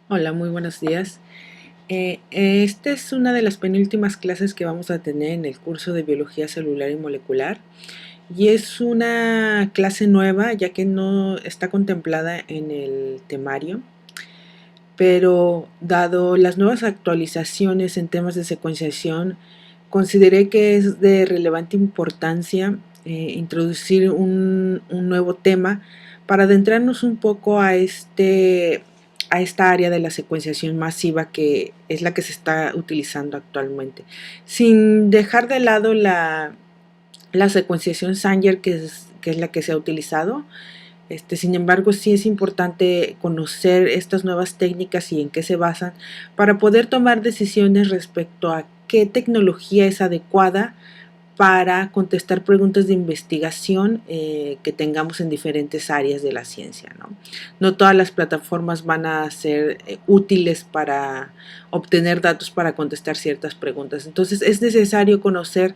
Hola, muy buenos días. Esta es una de las penúltimas clases que vamos a tener en el curso de Biología Celular y Molecular y es una clase nueva ya que no está contemplada en el temario, pero dado las nuevas actualizaciones en temas de secuenciación, consideré que es de relevante importancia introducir un nuevo tema para adentrarnos un poco a esta área de la secuenciación masiva que es la que se está utilizando actualmente, sin dejar de lado la secuenciación Sanger, que es la que se ha utilizado. Sin embargo, sí es importante conocer estas nuevas técnicas y en qué se basan para poder tomar decisiones respecto a qué tecnología es adecuada para contestar preguntas de investigación que tengamos en diferentes áreas de la ciencia. No todas las plataformas van a ser útiles para obtener datos para contestar ciertas preguntas. Entonces es necesario conocer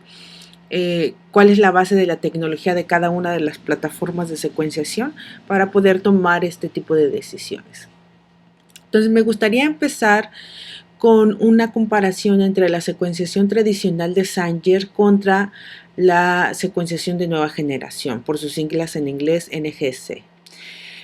cuál es la base de la tecnología de cada una de las plataformas de secuenciación para poder tomar este tipo de decisiones. Entonces me gustaría empezar con una comparación entre la secuenciación tradicional de Sanger contra la secuenciación de nueva generación, por sus siglas en inglés NGC.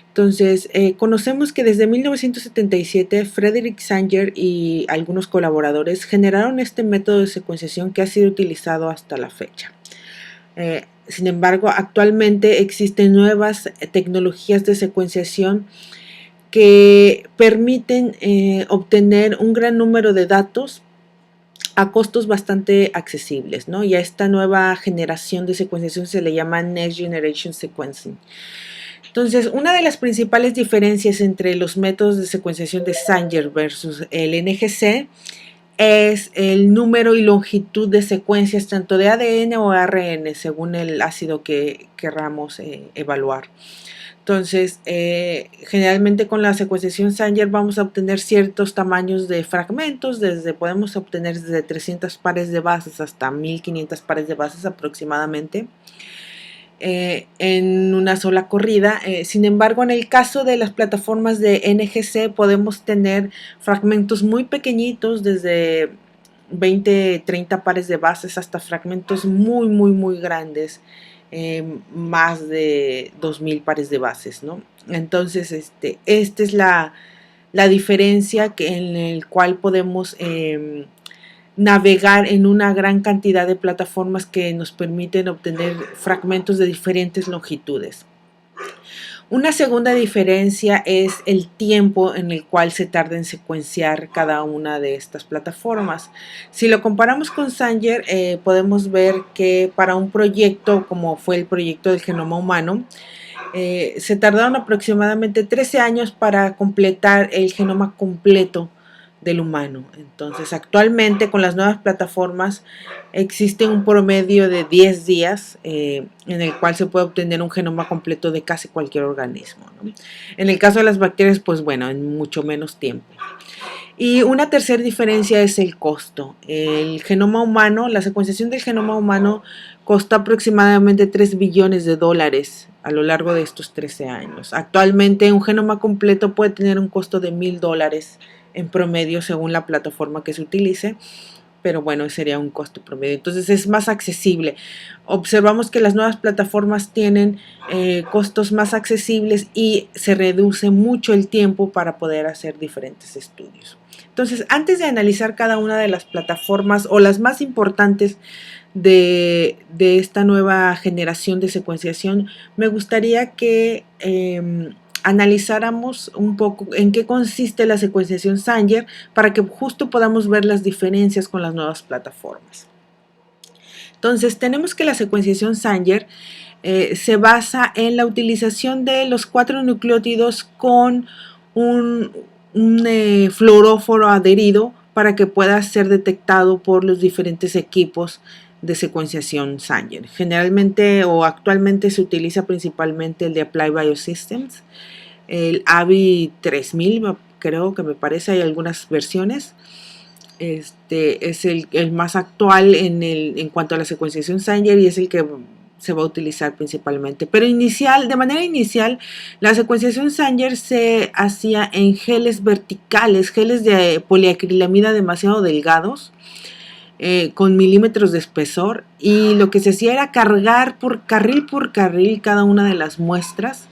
Entonces, conocemos que desde 1977 Frederick Sanger y algunos colaboradores generaron este método de secuenciación que ha sido utilizado hasta la fecha. Sin embargo, actualmente existen nuevas tecnologías de secuenciación que permiten obtener un gran número de datos a costos bastante accesibles, ¿no? Y a esta nueva generación de secuenciación se le llama Next Generation Sequencing. Entonces, una de las principales diferencias entre los métodos de secuenciación de Sanger versus el NGC es el número y longitud de secuencias tanto de ADN o ARN según el ácido que querramos evaluar. Entonces, generalmente con la secuenciación Sanger vamos a obtener ciertos tamaños de fragmentos, podemos obtener desde 300 pares de bases hasta 1500 pares de bases aproximadamente en una sola corrida. Sin embargo, en el caso de las plataformas de NGC podemos tener fragmentos muy pequeñitos, desde 20, 30 pares de bases hasta fragmentos muy grandes, más de 2000 pares de bases, ¿no? Entonces, esta es la diferencia en el cual podemos navegar en una gran cantidad de plataformas que nos permiten obtener fragmentos de diferentes longitudes. Una segunda diferencia es el tiempo en el cual se tarda en secuenciar cada una de estas plataformas. Si lo comparamos con Sanger, podemos ver que para un proyecto como fue el proyecto del genoma humano, se tardaron aproximadamente 13 años para completar el genoma completo del humano. Entonces, actualmente con las nuevas plataformas existe un promedio de 10 días en el cual se puede obtener un genoma completo de casi cualquier organismo, ¿no? En el caso de las bacterias, pues bueno, en mucho menos tiempo. Y una tercera diferencia es el costo. El genoma humano, la secuenciación del genoma humano costó aproximadamente 3 billones de dólares a lo largo de estos 13 años. Actualmente un genoma completo puede tener un costo de $1000 en promedio según la plataforma que se utilice, pero bueno, sería un costo promedio. Entonces es más accesible. Observamos que las nuevas plataformas tienen costos más accesibles y se reduce mucho el tiempo para poder hacer diferentes estudios. Entonces, antes de analizar cada una de las plataformas o las más importantes de esta nueva generación de secuenciación, me gustaría que analizáramos un poco en qué consiste la secuenciación Sanger para que justo podamos ver las diferencias con las nuevas plataformas. Entonces, tenemos que la secuenciación Sanger se basa en la utilización de los 4 nucleótidos con un fluoróforo adherido para que pueda ser detectado por los diferentes equipos de secuenciación Sanger. Generalmente o actualmente se utiliza principalmente el de Applied Biosystems, el AVI 3000, creo que me parece, hay algunas versiones. Es el más actual en cuanto a la secuenciación Sanger y es el que se va a utilizar principalmente. Pero de manera inicial, la secuenciación Sanger se hacía en geles verticales, geles de poliacrilamida demasiado delgados, con milímetros de espesor, y lo que se hacía era cargar por carril cada una de las muestras.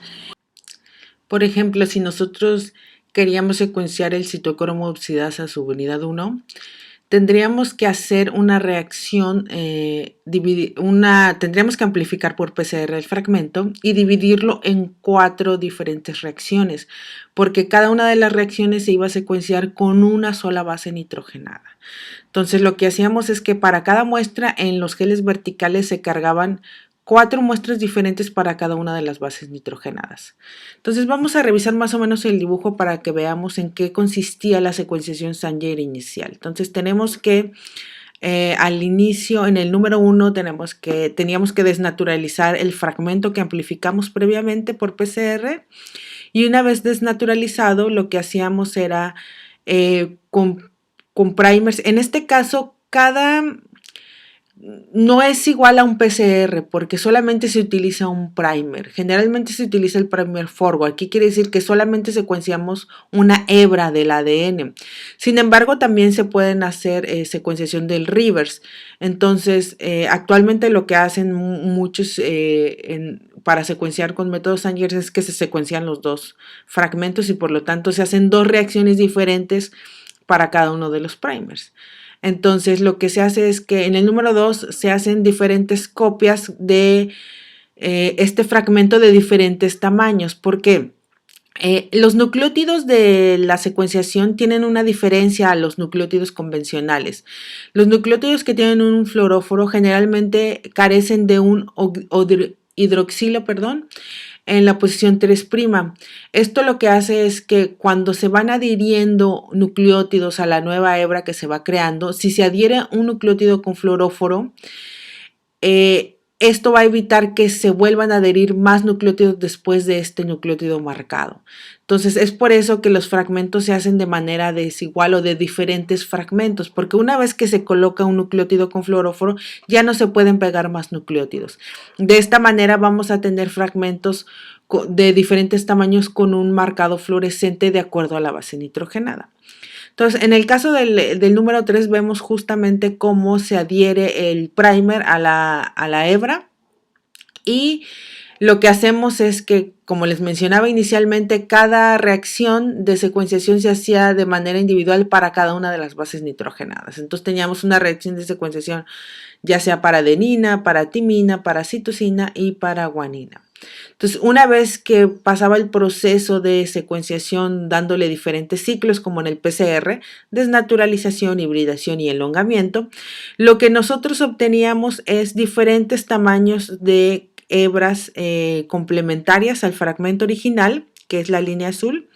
Por ejemplo, si nosotros queríamos secuenciar el citocromo oxidasa subunidad 1, tendríamos que hacer una reacción, tendríamos que amplificar por PCR el fragmento y dividirlo en 4 diferentes reacciones, porque cada una de las reacciones se iba a secuenciar con una sola base nitrogenada. Entonces lo que hacíamos es que para cada muestra en los geles verticales se cargaban 4 muestras diferentes para cada una de las bases nitrogenadas. Entonces vamos a revisar más o menos el dibujo para que veamos en qué consistía la secuenciación Sanger inicial. Entonces tenemos que al inicio, en el número 1, teníamos que desnaturalizar el fragmento que amplificamos previamente por PCR, y una vez desnaturalizado lo que hacíamos era con primers, en este caso no es igual a un PCR porque solamente se utiliza un primer. Generalmente se utiliza el primer forward. ¿Qué quiere decir? Que solamente secuenciamos una hebra del ADN. Sin embargo, también se pueden hacer secuenciación del reverse. Entonces, actualmente lo que hacen muchos para secuenciar con métodos Sanger es que se secuencian los dos fragmentos y por lo tanto se hacen 2 reacciones diferentes para cada uno de los primers. Entonces lo que se hace es que en el número 2 se hacen diferentes copias de este fragmento de diferentes tamaños. ¿Por qué? Los nucleótidos de la secuenciación tienen una diferencia a los nucleótidos convencionales. Los nucleótidos que tienen un fluoróforo generalmente carecen de un hidroxilo, en la posición 3'. Esto lo que hace es que cuando se van adhiriendo nucleótidos a la nueva hebra que se va creando, si se adhiere un nucleótido con fluoróforo, esto va a evitar que se vuelvan a adherir más nucleótidos después de este nucleótido marcado. Entonces es por eso que los fragmentos se hacen de manera desigual o de diferentes fragmentos, porque una vez que se coloca un nucleótido con fluoróforo ya no se pueden pegar más nucleótidos. De esta manera vamos a tener fragmentos de diferentes tamaños con un marcado fluorescente de acuerdo a la base nitrogenada. Entonces, en el caso del número 3 vemos justamente cómo se adhiere el primer a la hebra, y lo que hacemos es que, como les mencionaba inicialmente, cada reacción de secuenciación se hacía de manera individual para cada una de las bases nitrogenadas. Entonces teníamos una reacción de secuenciación ya sea para adenina, para timina, para citosina y para guanina. Entonces, una vez que pasaba el proceso de secuenciación dándole diferentes ciclos, como en el PCR, desnaturalización, hibridación y elongamiento, lo que nosotros obteníamos es diferentes tamaños de hebras complementarias al fragmento original, que es la línea azul,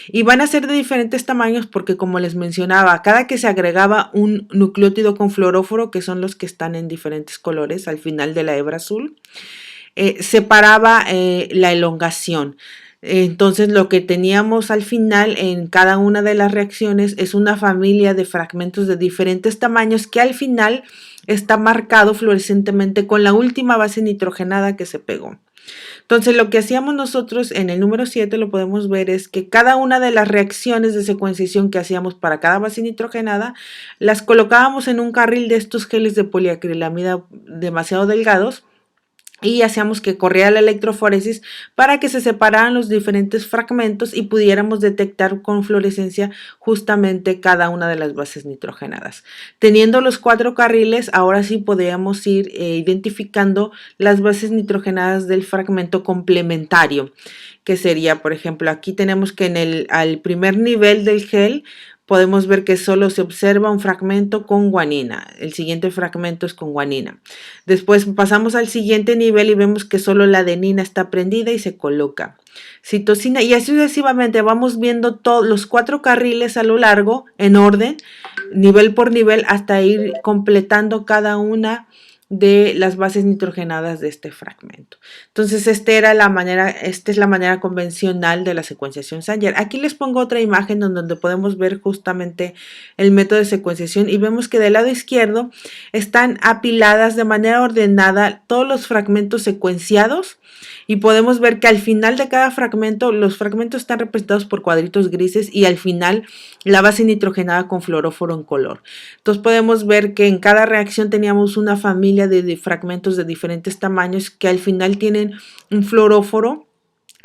y van a ser de diferentes tamaños porque, como les mencionaba, cada que se agregaba un nucleótido con fluoróforo, que son los que están en diferentes colores al final de la hebra azul, separaba la elongación. Entonces lo que teníamos al final en cada una de las reacciones es una familia de fragmentos de diferentes tamaños que al final está marcado fluorescentemente con la última base nitrogenada que se pegó. Entonces lo que hacíamos nosotros en el número 7 lo podemos ver es que cada una de las reacciones de secuenciación que hacíamos para cada base nitrogenada las colocábamos en un carril de estos geles de poliacrilamida demasiado delgados, y hacíamos que corriera la electroforesis para que se separaran los diferentes fragmentos y pudiéramos detectar con fluorescencia justamente cada una de las bases nitrogenadas. Teniendo los 4 carriles, ahora sí podíamos ir identificando las bases nitrogenadas del fragmento complementario, que sería, por ejemplo, aquí tenemos que al primer nivel del gel podemos ver que solo se observa un fragmento con guanina. El siguiente fragmento es con guanina. Después pasamos al siguiente nivel y vemos que solo la adenina está prendida y se coloca citosina, y así sucesivamente vamos viendo todos los 4 carriles a lo largo en orden, nivel por nivel, hasta ir completando cada una de las bases nitrogenadas de este fragmento. Entonces, esta es la manera convencional de la secuenciación Sanger. Aquí les pongo otra imagen donde podemos ver justamente el método de secuenciación y vemos que del lado izquierdo están apiladas de manera ordenada todos los fragmentos secuenciados. Y podemos ver que al final de cada fragmento, los fragmentos están representados por cuadritos grises y al final la base nitrogenada con fluoróforo en color. Entonces podemos ver que en cada reacción teníamos una familia de fragmentos de diferentes tamaños que al final tienen un fluoróforo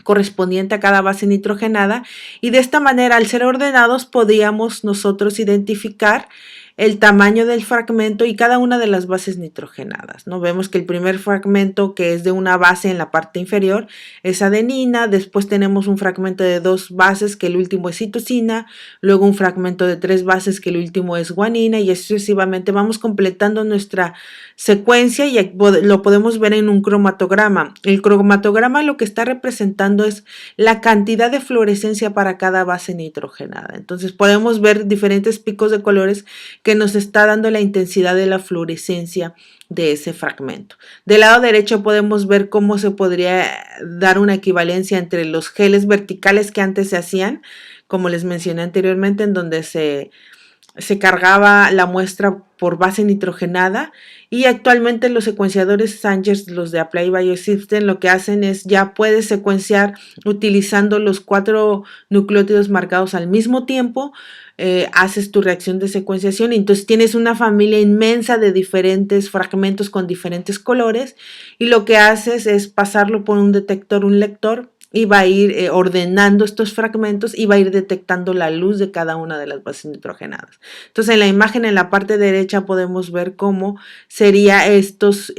correspondiente a cada base nitrogenada, y de esta manera, al ser ordenados, podíamos nosotros identificar el tamaño del fragmento y cada una de las bases nitrogenadas, ¿no? Vemos que el primer fragmento, que es de una base en la parte inferior, es adenina. Después tenemos un fragmento de 2 bases, que el último es citosina, luego un fragmento de 3 bases, que el último es guanina, y así sucesivamente vamos completando nuestra secuencia, y lo podemos ver en un cromatograma. El cromatograma lo que está representando es la cantidad de fluorescencia para cada base nitrogenada. Entonces podemos ver diferentes picos de colores que nos está dando la intensidad de la fluorescencia de ese fragmento. Del lado derecho podemos ver cómo se podría dar una equivalencia entre los geles verticales que antes se hacían, como les mencioné anteriormente, en donde se cargaba la muestra por base nitrogenada, y actualmente los secuenciadores Sanger, los de Applied Biosystems, lo que hacen es ya puedes secuenciar utilizando los 4 nucleótidos marcados al mismo tiempo. Haces tu reacción de secuenciación y entonces tienes una familia inmensa de diferentes fragmentos con diferentes colores, y lo que haces es pasarlo por un detector, un lector, y va a ir ordenando estos fragmentos y va a ir detectando la luz de cada una de las bases nitrogenadas. Entonces, en la imagen en la parte derecha podemos ver cómo sería estos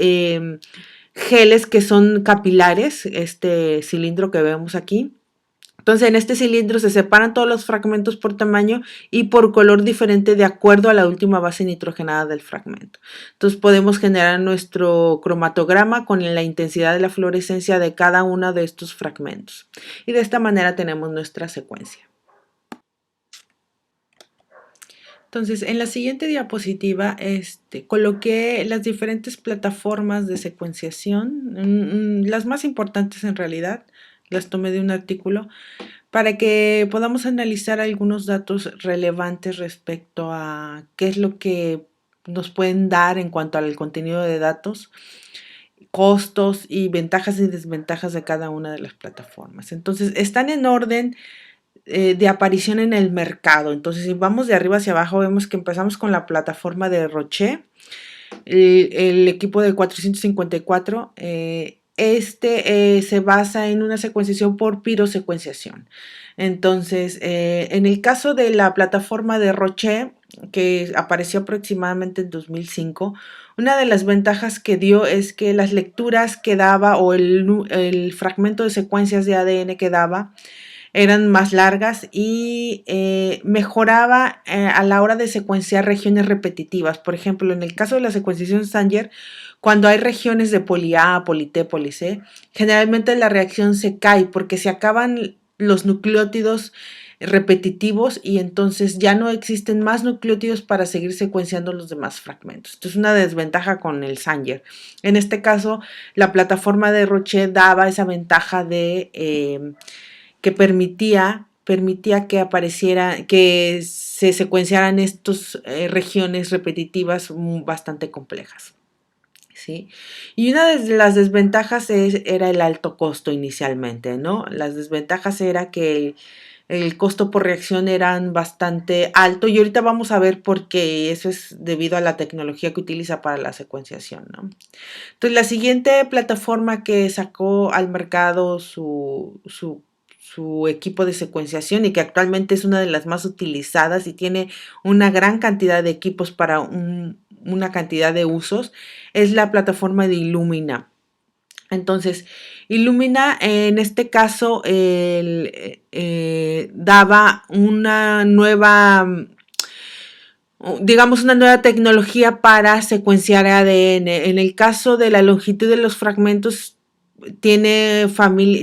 geles que son capilares, este cilindro que vemos aquí. Entonces, en este cilindro se separan todos los fragmentos por tamaño y por color diferente de acuerdo a la última base nitrogenada del fragmento. Entonces, podemos generar nuestro cromatograma con la intensidad de la fluorescencia de cada uno de estos fragmentos. Y de esta manera tenemos nuestra secuencia. Entonces, en la siguiente diapositiva coloqué las diferentes plataformas de secuenciación, las más importantes en realidad, las tomé de un artículo, para que podamos analizar algunos datos relevantes respecto a qué es lo que nos pueden dar en cuanto al contenido de datos, costos y ventajas y desventajas de cada una de las plataformas. Entonces, están en orden de aparición en el mercado. Entonces, si vamos de arriba hacia abajo, vemos que empezamos con la plataforma de Roche, el equipo de 454. Se basa en una secuenciación por pirosecuenciación. Entonces, en el caso de la plataforma de Roche, que apareció aproximadamente en 2005, una de las ventajas que dio es que las lecturas que daba o el fragmento de secuencias de ADN que daba eran más largas y mejoraba a la hora de secuenciar regiones repetitivas. Por ejemplo, en el caso de la secuenciación Sanger, cuando hay regiones de poli A, poli T, poli C, generalmente la reacción se cae porque se acaban los nucleótidos repetitivos y entonces ya no existen más nucleótidos para seguir secuenciando los demás fragmentos. Esto es una desventaja con el Sanger. En este caso, la plataforma de Roche daba esa ventaja de que permitía que se secuenciaran estas regiones repetitivas bastante complejas. ¿Sí? Y una de las desventajas era el alto costo inicialmente, ¿no? Las desventajas era que el costo por reacción eran bastante alto, y ahorita vamos a ver por qué. Eso es debido a la tecnología que utiliza para la secuenciación, ¿no? Entonces, la siguiente plataforma que sacó al mercado su equipo de secuenciación y que actualmente es una de las más utilizadas y tiene una gran cantidad de equipos para una cantidad de usos, es la plataforma de Illumina. Entonces, Illumina en este caso daba una nueva, digamos, una nueva tecnología para secuenciar ADN. En el caso de la longitud de los fragmentos, tiene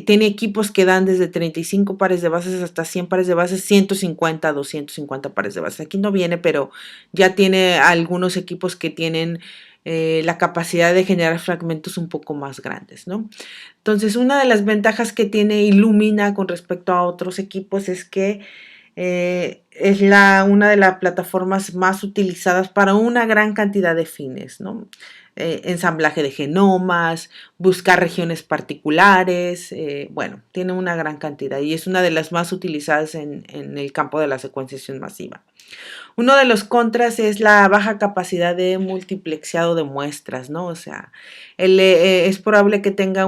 equipos que dan desde 35 pares de bases hasta 100 pares de bases, 150, 250 pares de bases. Aquí no viene, pero ya tiene algunos equipos que tienen la capacidad de generar fragmentos un poco más grandes, ¿no? Entonces, una de las ventajas que tiene Illumina con respecto a otros equipos es que es una de las plataformas más utilizadas para una gran cantidad de fines, ¿no? Ensamblaje de genomas, buscar regiones particulares, bueno, tiene una gran cantidad y es una de las más utilizadas en el campo de la secuenciación masiva. Uno de los contras es la baja capacidad de multiplexado de muestras, ¿no? O sea, es probable que tenga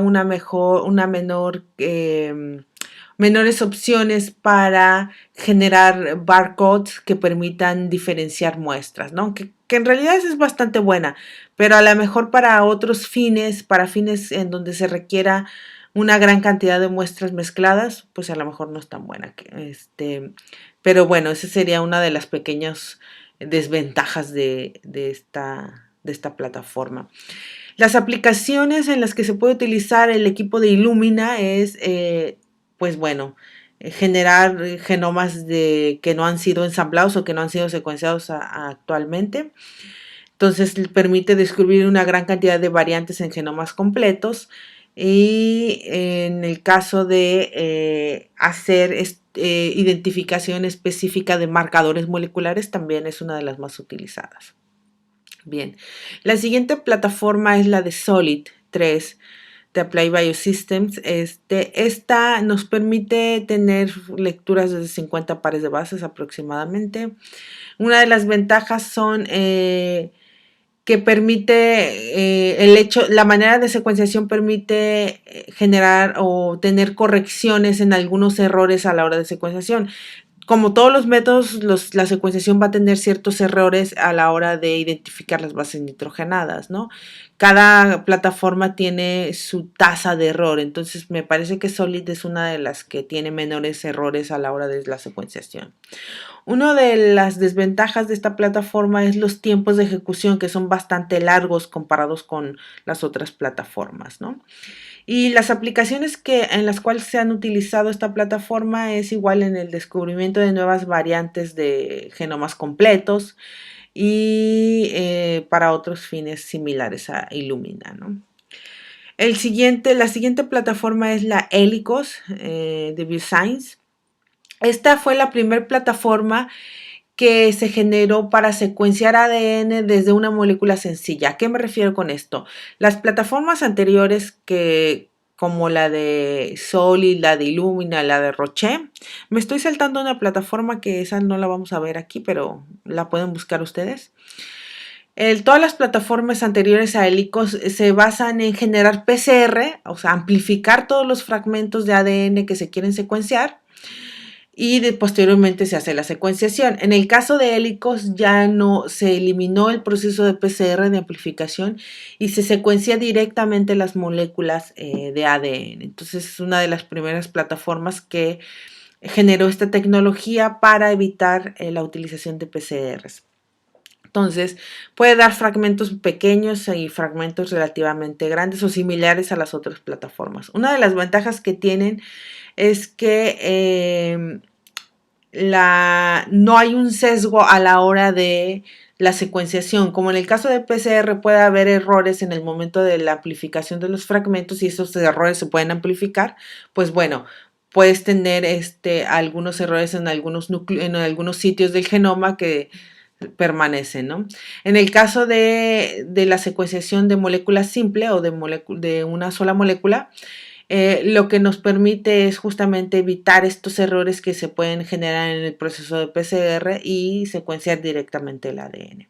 menores opciones para generar barcodes que permitan diferenciar muestras, ¿no? Que en realidad es bastante buena, pero a lo mejor para otros fines, para fines en donde se requiera una gran cantidad de muestras mezcladas, pues a lo mejor no es tan buena. Pero bueno, esa sería una de las pequeñas desventajas de esta plataforma. Las aplicaciones en las que se puede utilizar el equipo de Illumina es, pues bueno, generar genomas que no han sido ensamblados o que no han sido secuenciados actualmente. Entonces permite descubrir una gran cantidad de variantes en genomas completos y en el caso de hacer identificación específica de marcadores moleculares también es una de las más utilizadas. Bien, la siguiente plataforma es la de Solid 3 de Applied Biosystems. Esta nos permite tener lecturas de 50 pares de bases aproximadamente. Una de las ventajas son que permite la manera de secuenciación permite generar o tener correcciones en algunos errores a la hora de secuenciación. Como todos los métodos, la secuenciación va a tener ciertos errores a la hora de identificar las bases nitrogenadas, ¿no? Cada plataforma tiene su tasa de error, entonces me parece que Solid es una de las que tiene menores errores a la hora de la secuenciación. Una de las desventajas de esta plataforma es los tiempos de ejecución, que son bastante largos comparados con las otras plataformas, ¿no? Y las aplicaciones en las cuales se han utilizado esta plataforma es igual en el descubrimiento de nuevas variantes de genomas completos y para otros fines similares a Illumina, ¿no? La siguiente plataforma es la Helicos de Bioscience. Esta fue la primera plataforma que se generó para secuenciar ADN desde una molécula sencilla. ¿A qué me refiero con esto? Las plataformas anteriores como la de Solid, la de Illumina, la de Roche, me estoy saltando una plataforma que esa no la vamos a ver aquí, pero la pueden buscar ustedes. Todas las plataformas anteriores a Helicos se basan en generar PCR, o sea, amplificar todos los fragmentos de ADN que se quieren secuenciar y posteriormente se hace la secuenciación. En el caso de Helicos ya no se eliminó el proceso de PCR de amplificación y se secuencia directamente las moléculas de ADN. Entonces es una de las primeras plataformas que generó esta tecnología para evitar la utilización de PCRs. Entonces, puede dar fragmentos pequeños y fragmentos relativamente grandes o similares a las otras plataformas. Una de las ventajas que tienen es que no hay un sesgo a la hora de la secuenciación. Como en el caso de PCR puede haber errores en el momento de la amplificación de los fragmentos y esos errores se pueden amplificar, pues bueno, puedes tener algunos errores en algunos sitios del genoma que permanecen, ¿no? En el caso de la secuenciación de molécula simple o de una sola molécula, lo que nos permite es justamente evitar estos errores que se pueden generar en el proceso de PCR y secuenciar directamente el ADN.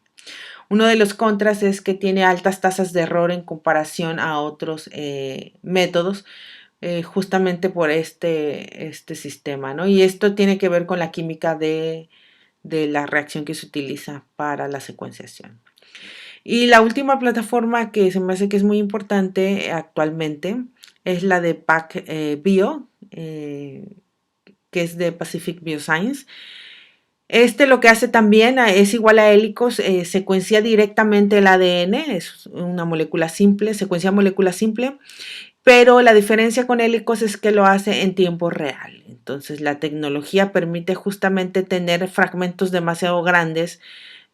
Uno de los contras es que tiene altas tasas de error en comparación a otros métodos, justamente por este sistema, ¿no? Y esto tiene que ver con la química de la reacción que se utiliza para la secuenciación. Y la última plataforma que se me hace que es muy importante actualmente es la de PacBio, que es de Pacific Bioscience. Lo que hace también es igual a Helicos, secuencia directamente el ADN, es una molécula simple, secuencia molécula simple, pero la diferencia con Helicos es que lo hace en tiempo real. Entonces la tecnología permite justamente tener fragmentos demasiado grandes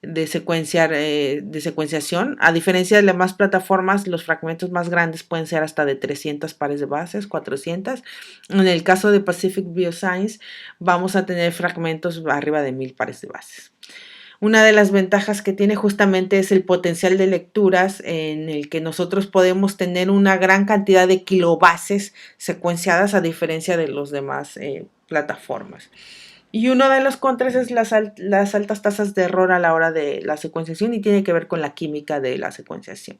de secuenciación. A diferencia de las demás plataformas, los fragmentos más grandes pueden ser hasta de 300 pares de bases, 400. En el caso de Pacific Bioscience, vamos a tener fragmentos arriba de 1000 pares de bases. Una de las ventajas que tiene justamente es el potencial de lecturas en el que nosotros podemos tener una gran cantidad de kilobases secuenciadas a diferencia de los demás plataformas. Y uno de los contras es las altas tasas de error a la hora de la secuenciación y tiene que ver con la química de la secuenciación.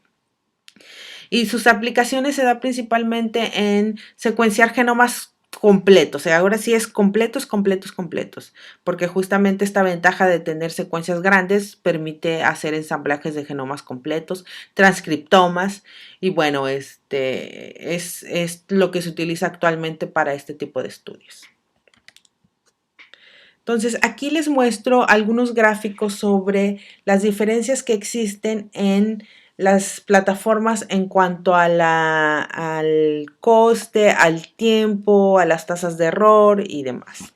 Y sus aplicaciones se da principalmente en secuenciar genomas completos, o sea, ahora sí es completos, porque justamente esta ventaja de tener secuencias grandes permite hacer ensamblajes de genomas completos, transcriptomas, y bueno, es lo que se utiliza actualmente para este tipo de estudios. Entonces, aquí les muestro algunos gráficos sobre las diferencias que existen en las plataformas en cuanto a al coste, al tiempo, a las tasas de error y demás.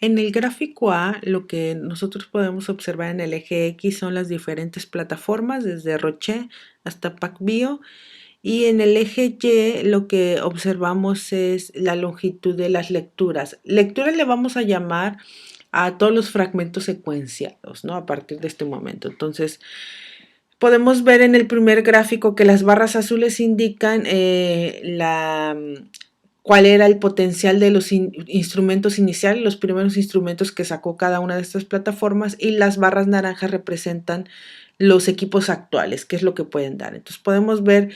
En el gráfico A, lo que nosotros podemos observar en el eje X son las diferentes plataformas, desde Roche hasta PacBio. Y en el eje Y lo que observamos es la longitud de las lecturas. Lecturas le vamos a llamar a todos los fragmentos secuenciados, ¿no? A partir de este momento. Entonces, podemos ver en el primer gráfico que las barras azules indican cuál era el potencial de los instrumentos iniciales, los primeros instrumentos que sacó cada una de estas plataformas, y las barras naranjas representan los equipos actuales, qué es lo que pueden dar. Entonces podemos ver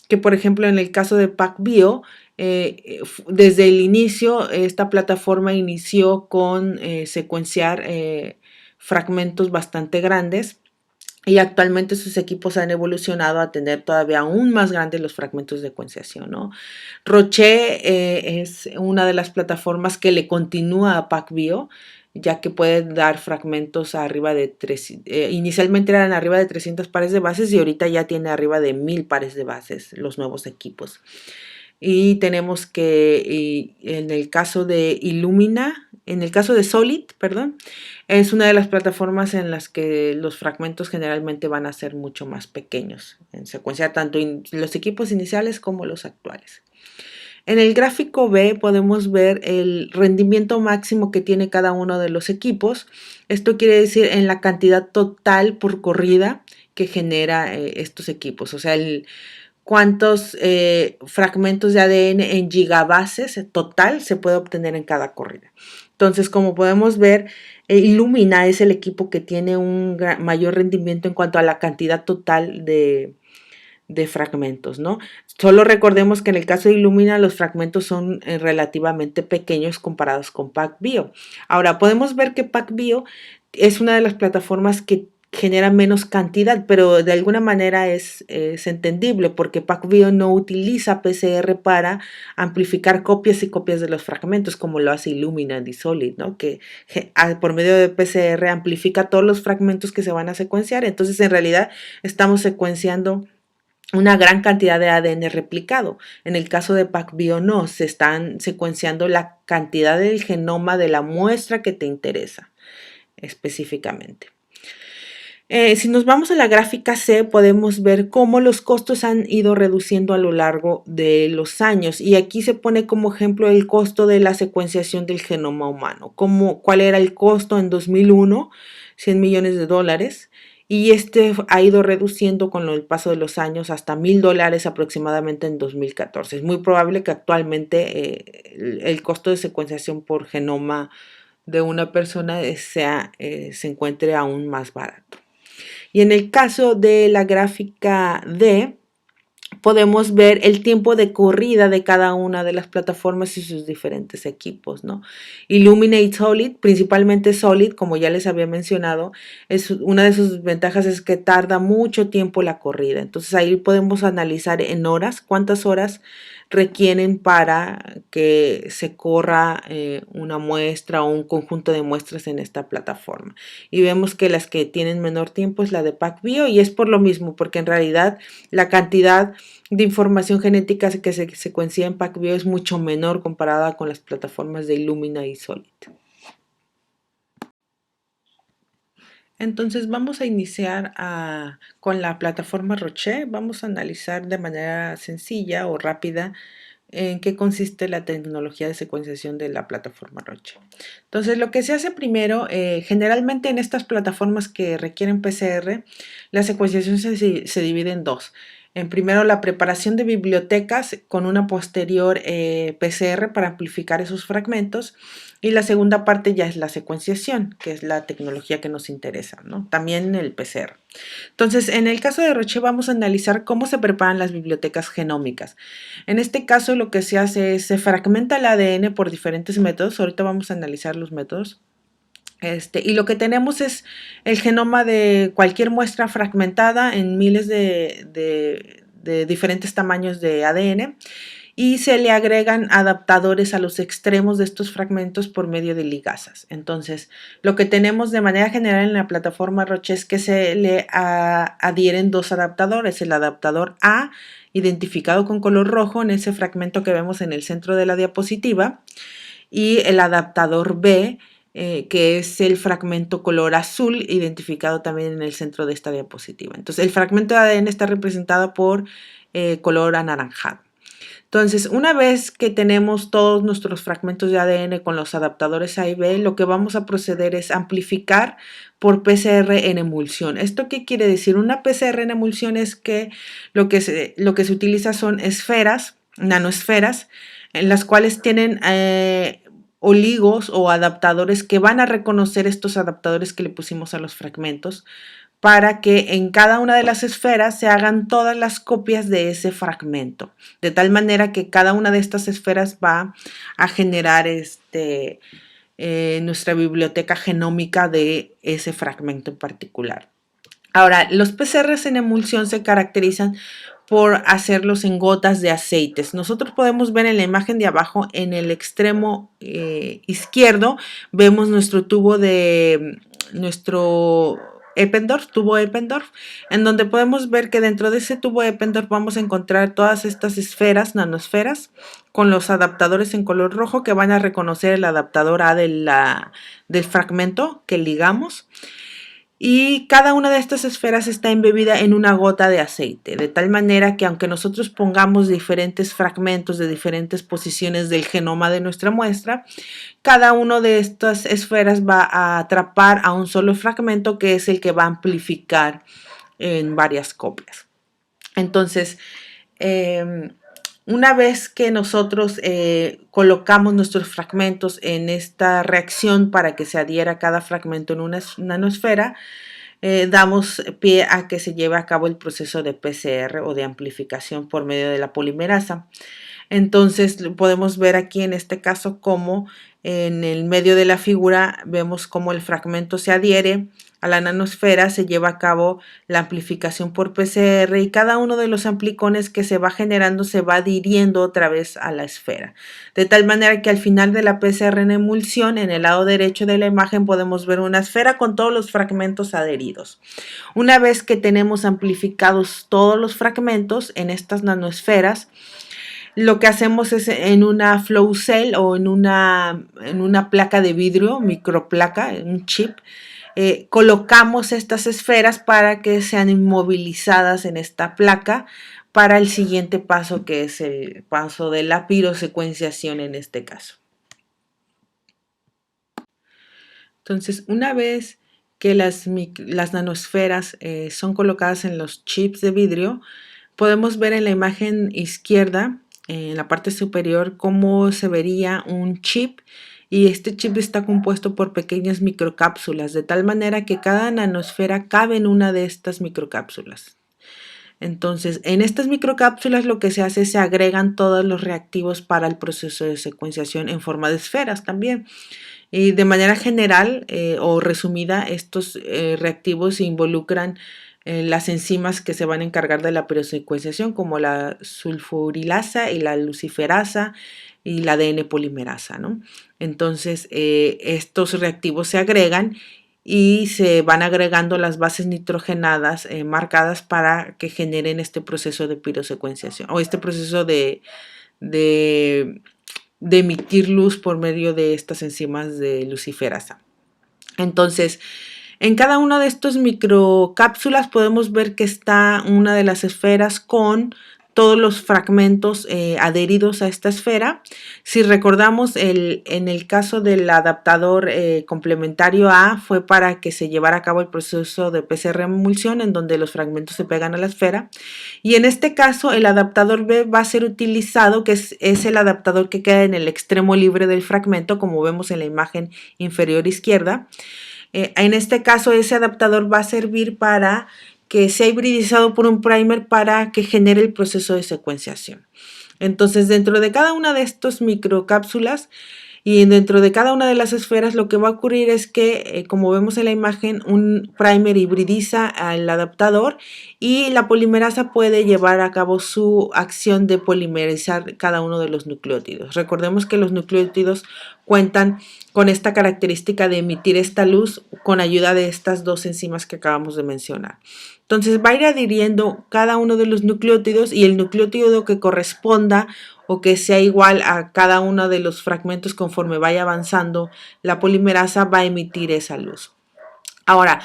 que, por ejemplo, en el caso de PacBio, desde el inicio, esta plataforma inició con secuenciar fragmentos bastante grandes, y actualmente sus equipos han evolucionado a tener todavía aún más grandes los fragmentos de secuenciación, ¿no? Roche es una de las plataformas que le continúa a PacBio, ya que puede dar fragmentos arriba de inicialmente eran arriba de 300 pares de bases y ahorita ya tiene arriba de 1000 pares de bases los nuevos equipos. Y tenemos que en el caso de Illumina, en el caso de Solid, perdón, es una de las plataformas en las que los fragmentos generalmente van a ser mucho más pequeños en secuencia, tanto en los equipos iniciales como los actuales. En el gráfico B podemos ver el rendimiento máximo que tiene cada uno de los equipos. Esto quiere decir en la cantidad total por corrida que genera estos equipos, o sea, cuántos fragmentos de ADN en gigabases total se puede obtener en cada corrida. Entonces, como podemos ver, Illumina es el equipo que tiene un mayor rendimiento en cuanto a la cantidad total de fragmentos, ¿no? Solo recordemos que en el caso de Illumina los fragmentos son relativamente pequeños comparados con PacBio. Ahora, podemos ver que PacBio es una de las plataformas que genera menos cantidad, pero de alguna manera es entendible porque PacBio no utiliza PCR para amplificar copias y copias de los fragmentos como lo hace Illumina y Solid, ¿no? Que por medio de PCR amplifica todos los fragmentos que se van a secuenciar. Entonces, en realidad, estamos secuenciando una gran cantidad de ADN replicado. En el caso de PacBio no, se están secuenciando la cantidad del genoma de la muestra que te interesa específicamente. Si nos vamos a la gráfica C, podemos ver cómo los costos han ido reduciendo a lo largo de los años. Y aquí se pone como ejemplo el costo de la secuenciación del genoma humano. ¿Cuál era el costo en 2001? 100 millones de dólares. Y este ha ido reduciendo con el paso de los años hasta $1000 aproximadamente en 2014. Es muy probable que actualmente el costo de secuenciación por genoma de una persona se encuentre aún más barato. Y en el caso de la gráfica D, podemos ver el tiempo de corrida de cada una de las plataformas y sus diferentes equipos, ¿no? Illumina y Solid, principalmente Solid, como ya les había mencionado, una de sus ventajas es que tarda mucho tiempo la corrida. Entonces ahí podemos analizar en horas, cuántas horas requieren para que se corra una muestra o un conjunto de muestras en esta plataforma. Y vemos que las que tienen menor tiempo es la de PacBio, y es por lo mismo, porque en realidad la cantidad de información genética que se secuencia en PacBio es mucho menor comparada con las plataformas de Illumina y Solid. Entonces vamos a iniciar con la plataforma Roche. Vamos a analizar de manera sencilla o rápida en qué consiste la tecnología de secuenciación de la plataforma Roche. Entonces, lo que se hace primero, generalmente en estas plataformas que requieren PCR, la secuenciación se divide en dos. En primero, la preparación de bibliotecas con una posterior PCR para amplificar esos fragmentos. Y la segunda parte ya es la secuenciación, que es la tecnología que nos interesa, ¿no? También el PCR. Entonces, en el caso de Roche vamos a analizar cómo se preparan las bibliotecas genómicas. En este caso lo que se hace es se fragmenta el ADN por diferentes métodos. Ahorita vamos a analizar los métodos. Y lo que tenemos es el genoma de cualquier muestra fragmentada en miles de diferentes tamaños de ADN, y se le agregan adaptadores a los extremos de estos fragmentos por medio de ligasas. Entonces, lo que tenemos de manera general en la plataforma Roche es que se le adhieren dos adaptadores: el adaptador A, identificado con color rojo en ese fragmento que vemos en el centro de la diapositiva, y el adaptador B, que es el fragmento color azul, identificado también en el centro de esta diapositiva. Entonces, el fragmento de ADN está representado por color anaranjado. Entonces, una vez que tenemos todos nuestros fragmentos de ADN con los adaptadores A y B, lo que vamos a proceder es amplificar por PCR en emulsión. ¿Esto qué quiere decir? Una PCR en emulsión es que lo que se utiliza son esferas, nanosferas, en las cuales tienen oligos o adaptadores que van a reconocer estos adaptadores que le pusimos a los fragmentos, para que en cada una de las esferas se hagan todas las copias de ese fragmento, de tal manera que cada una de estas esferas va a generar nuestra biblioteca genómica de ese fragmento en particular. Ahora, los PCRs en emulsión se caracterizan por hacerlos en gotas de aceites. Nosotros podemos ver en la imagen de abajo, en el extremo izquierdo, vemos nuestro tubo de nuestro tubo Eppendorf, en donde podemos ver que dentro de ese tubo Eppendorf vamos a encontrar todas estas esferas, nanosferas, con los adaptadores en color rojo que van a reconocer el adaptador A del fragmento que ligamos. Y cada una de estas esferas está embebida en una gota de aceite, de tal manera que aunque nosotros pongamos diferentes fragmentos de diferentes posiciones del genoma de nuestra muestra, cada una de estas esferas va a atrapar a un solo fragmento, que es el que va a amplificar en varias copias. Entonces, una vez que nosotros colocamos nuestros fragmentos en esta reacción para que se adhiera cada fragmento en una nanosfera, damos pie a que se lleve a cabo el proceso de PCR o de amplificación por medio de la polimerasa. Entonces podemos ver aquí en este caso cómo en el medio de la figura vemos cómo el fragmento se adhiere a la nanosfera, se lleva a cabo la amplificación por PCR, y cada uno de los amplicones que se va generando se va adhiriendo otra vez a la esfera. De tal manera que al final de la PCR en emulsión, en el lado derecho de la imagen, podemos ver una esfera con todos los fragmentos adheridos. Una vez que tenemos amplificados todos los fragmentos en estas nanosferas, lo que hacemos es en una flow cell o en una placa de vidrio, microplaca, un chip, colocamos estas esferas para que sean inmovilizadas en esta placa para el siguiente paso, que es el paso de la pirosecuenciación en este caso. Entonces, una vez que las nanosferas son colocadas en los chips de vidrio, podemos ver en la imagen izquierda, en la parte superior, cómo se vería un chip, y este chip está compuesto por pequeñas microcápsulas, de tal manera que cada nanosfera cabe en una de estas microcápsulas. Entonces, en estas microcápsulas lo que se hace es se agregan todos los reactivos para el proceso de secuenciación en forma de esferas también. Y de manera general o resumida, estos reactivos involucran las enzimas que se van a encargar de la pirosecuenciación, como la sulfurilasa y la luciferasa y la ADN polimerasa, ¿no? Entonces, estos reactivos se agregan y se van agregando las bases nitrogenadas marcadas para que generen este proceso de pirosecuenciación o este proceso de, de emitir luz por medio de estas enzimas de luciferasa. Entonces, en cada una de estas microcápsulas podemos ver que está una de las esferas con todos los fragmentos adheridos a esta esfera. Si recordamos, en el caso del adaptador complementario A fue para que se llevara a cabo el proceso de PCR emulsión, en donde los fragmentos se pegan a la esfera. Y en este caso, el adaptador B va a ser utilizado, que es el adaptador que queda en el extremo libre del fragmento, como vemos en la imagen inferior izquierda. En este caso, ese adaptador va a servir para que sea hibridizado por un primer para que genere el proceso de secuenciación. Entonces, dentro de cada una de estas microcápsulas y dentro de cada una de las esferas, lo que va a ocurrir es que, como vemos en la imagen, un primer hibridiza al adaptador y la polimerasa puede llevar a cabo su acción de polimerizar cada uno de los nucleótidos. Recordemos que los nucleótidos cuentan con esta característica de emitir esta luz con ayuda de estas dos enzimas que acabamos de mencionar. Entonces va a ir adhiriendo cada uno de los nucleótidos y el nucleótido que corresponda o que sea igual a cada uno de los fragmentos conforme vaya avanzando la polimerasa va a emitir esa luz. Ahora,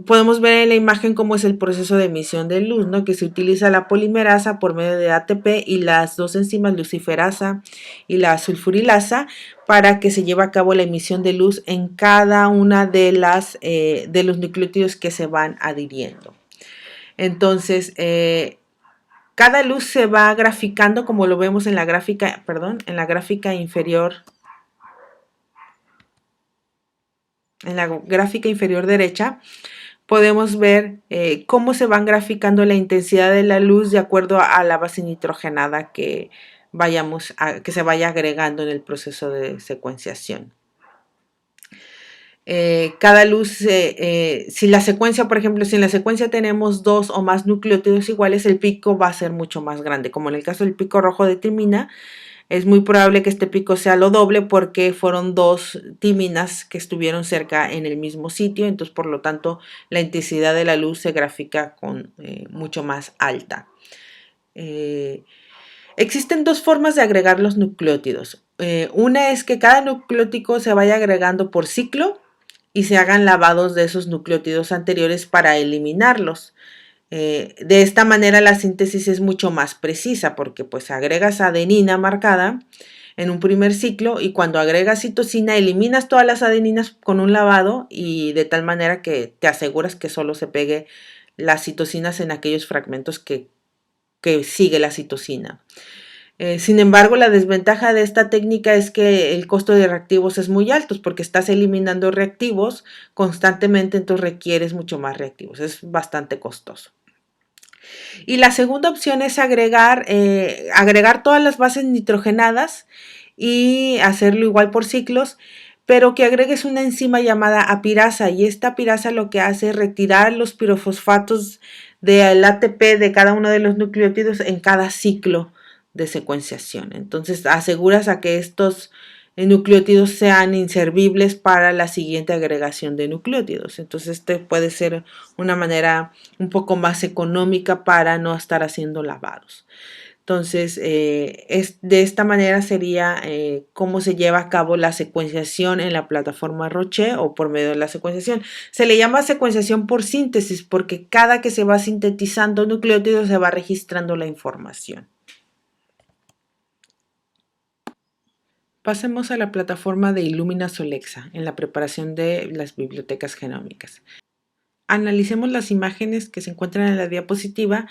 podemos ver en la imagen cómo es el proceso de emisión de luz, ¿no? Que se utiliza la polimerasa por medio de ATP y las dos enzimas luciferasa y la sulfurilasa para que se lleve a cabo la emisión de luz en cada una de los nucleótidos que se van adhiriendo. Entonces, cada luz se va graficando como lo vemos en la gráfica, en la gráfica inferior, derecha. Podemos ver cómo se van graficando la intensidad de la luz de acuerdo a la base nitrogenada que se vaya agregando en el proceso de secuenciación. Cada luz, si la secuencia, por ejemplo, si en la secuencia tenemos dos o más nucleótidos iguales, el pico va a ser mucho más grande. Como en el caso del pico rojo de timina, es muy probable que este pico sea lo doble porque fueron dos timinas que estuvieron cerca en el mismo sitio, entonces por lo tanto la intensidad de la luz se grafica con mucho más alta. Existen dos formas de agregar los nucleótidos. Una es que cada nucleótido se vaya agregando por ciclo y se hagan lavados de esos nucleótidos anteriores para eliminarlos. De esta manera la síntesis es mucho más precisa porque pues agregas adenina marcada en un primer ciclo y cuando agregas citosina eliminas todas las adeninas con un lavado y de tal manera que te aseguras que solo se pegue las citosinas en aquellos fragmentos que sigue la citosina. Sin embargo, la desventaja de esta técnica es que el costo de reactivos es muy alto porque estás eliminando reactivos constantemente, entonces requieres mucho más reactivos, es bastante costoso. Y la segunda opción es agregar todas las bases nitrogenadas y hacerlo igual por ciclos, pero que agregues una enzima llamada apirasa y esta apirasa lo que hace es retirar los pirofosfatos del ATP de cada uno de los nucleótidos en cada ciclo de secuenciación. Entonces aseguras a que estos nucleótidos sean inservibles para la siguiente agregación de nucleótidos. Entonces este puede ser una manera un poco más económica para no estar haciendo lavados. Entonces, de esta manera sería cómo se lleva a cabo la secuenciación en la plataforma Roche o por medio de la secuenciación. Se le llama secuenciación por síntesis porque cada que se va sintetizando nucleótidos se va registrando la información. Pasemos a la plataforma de Illumina Solexa en la preparación de las bibliotecas genómicas. Analicemos las imágenes que se encuentran en la diapositiva,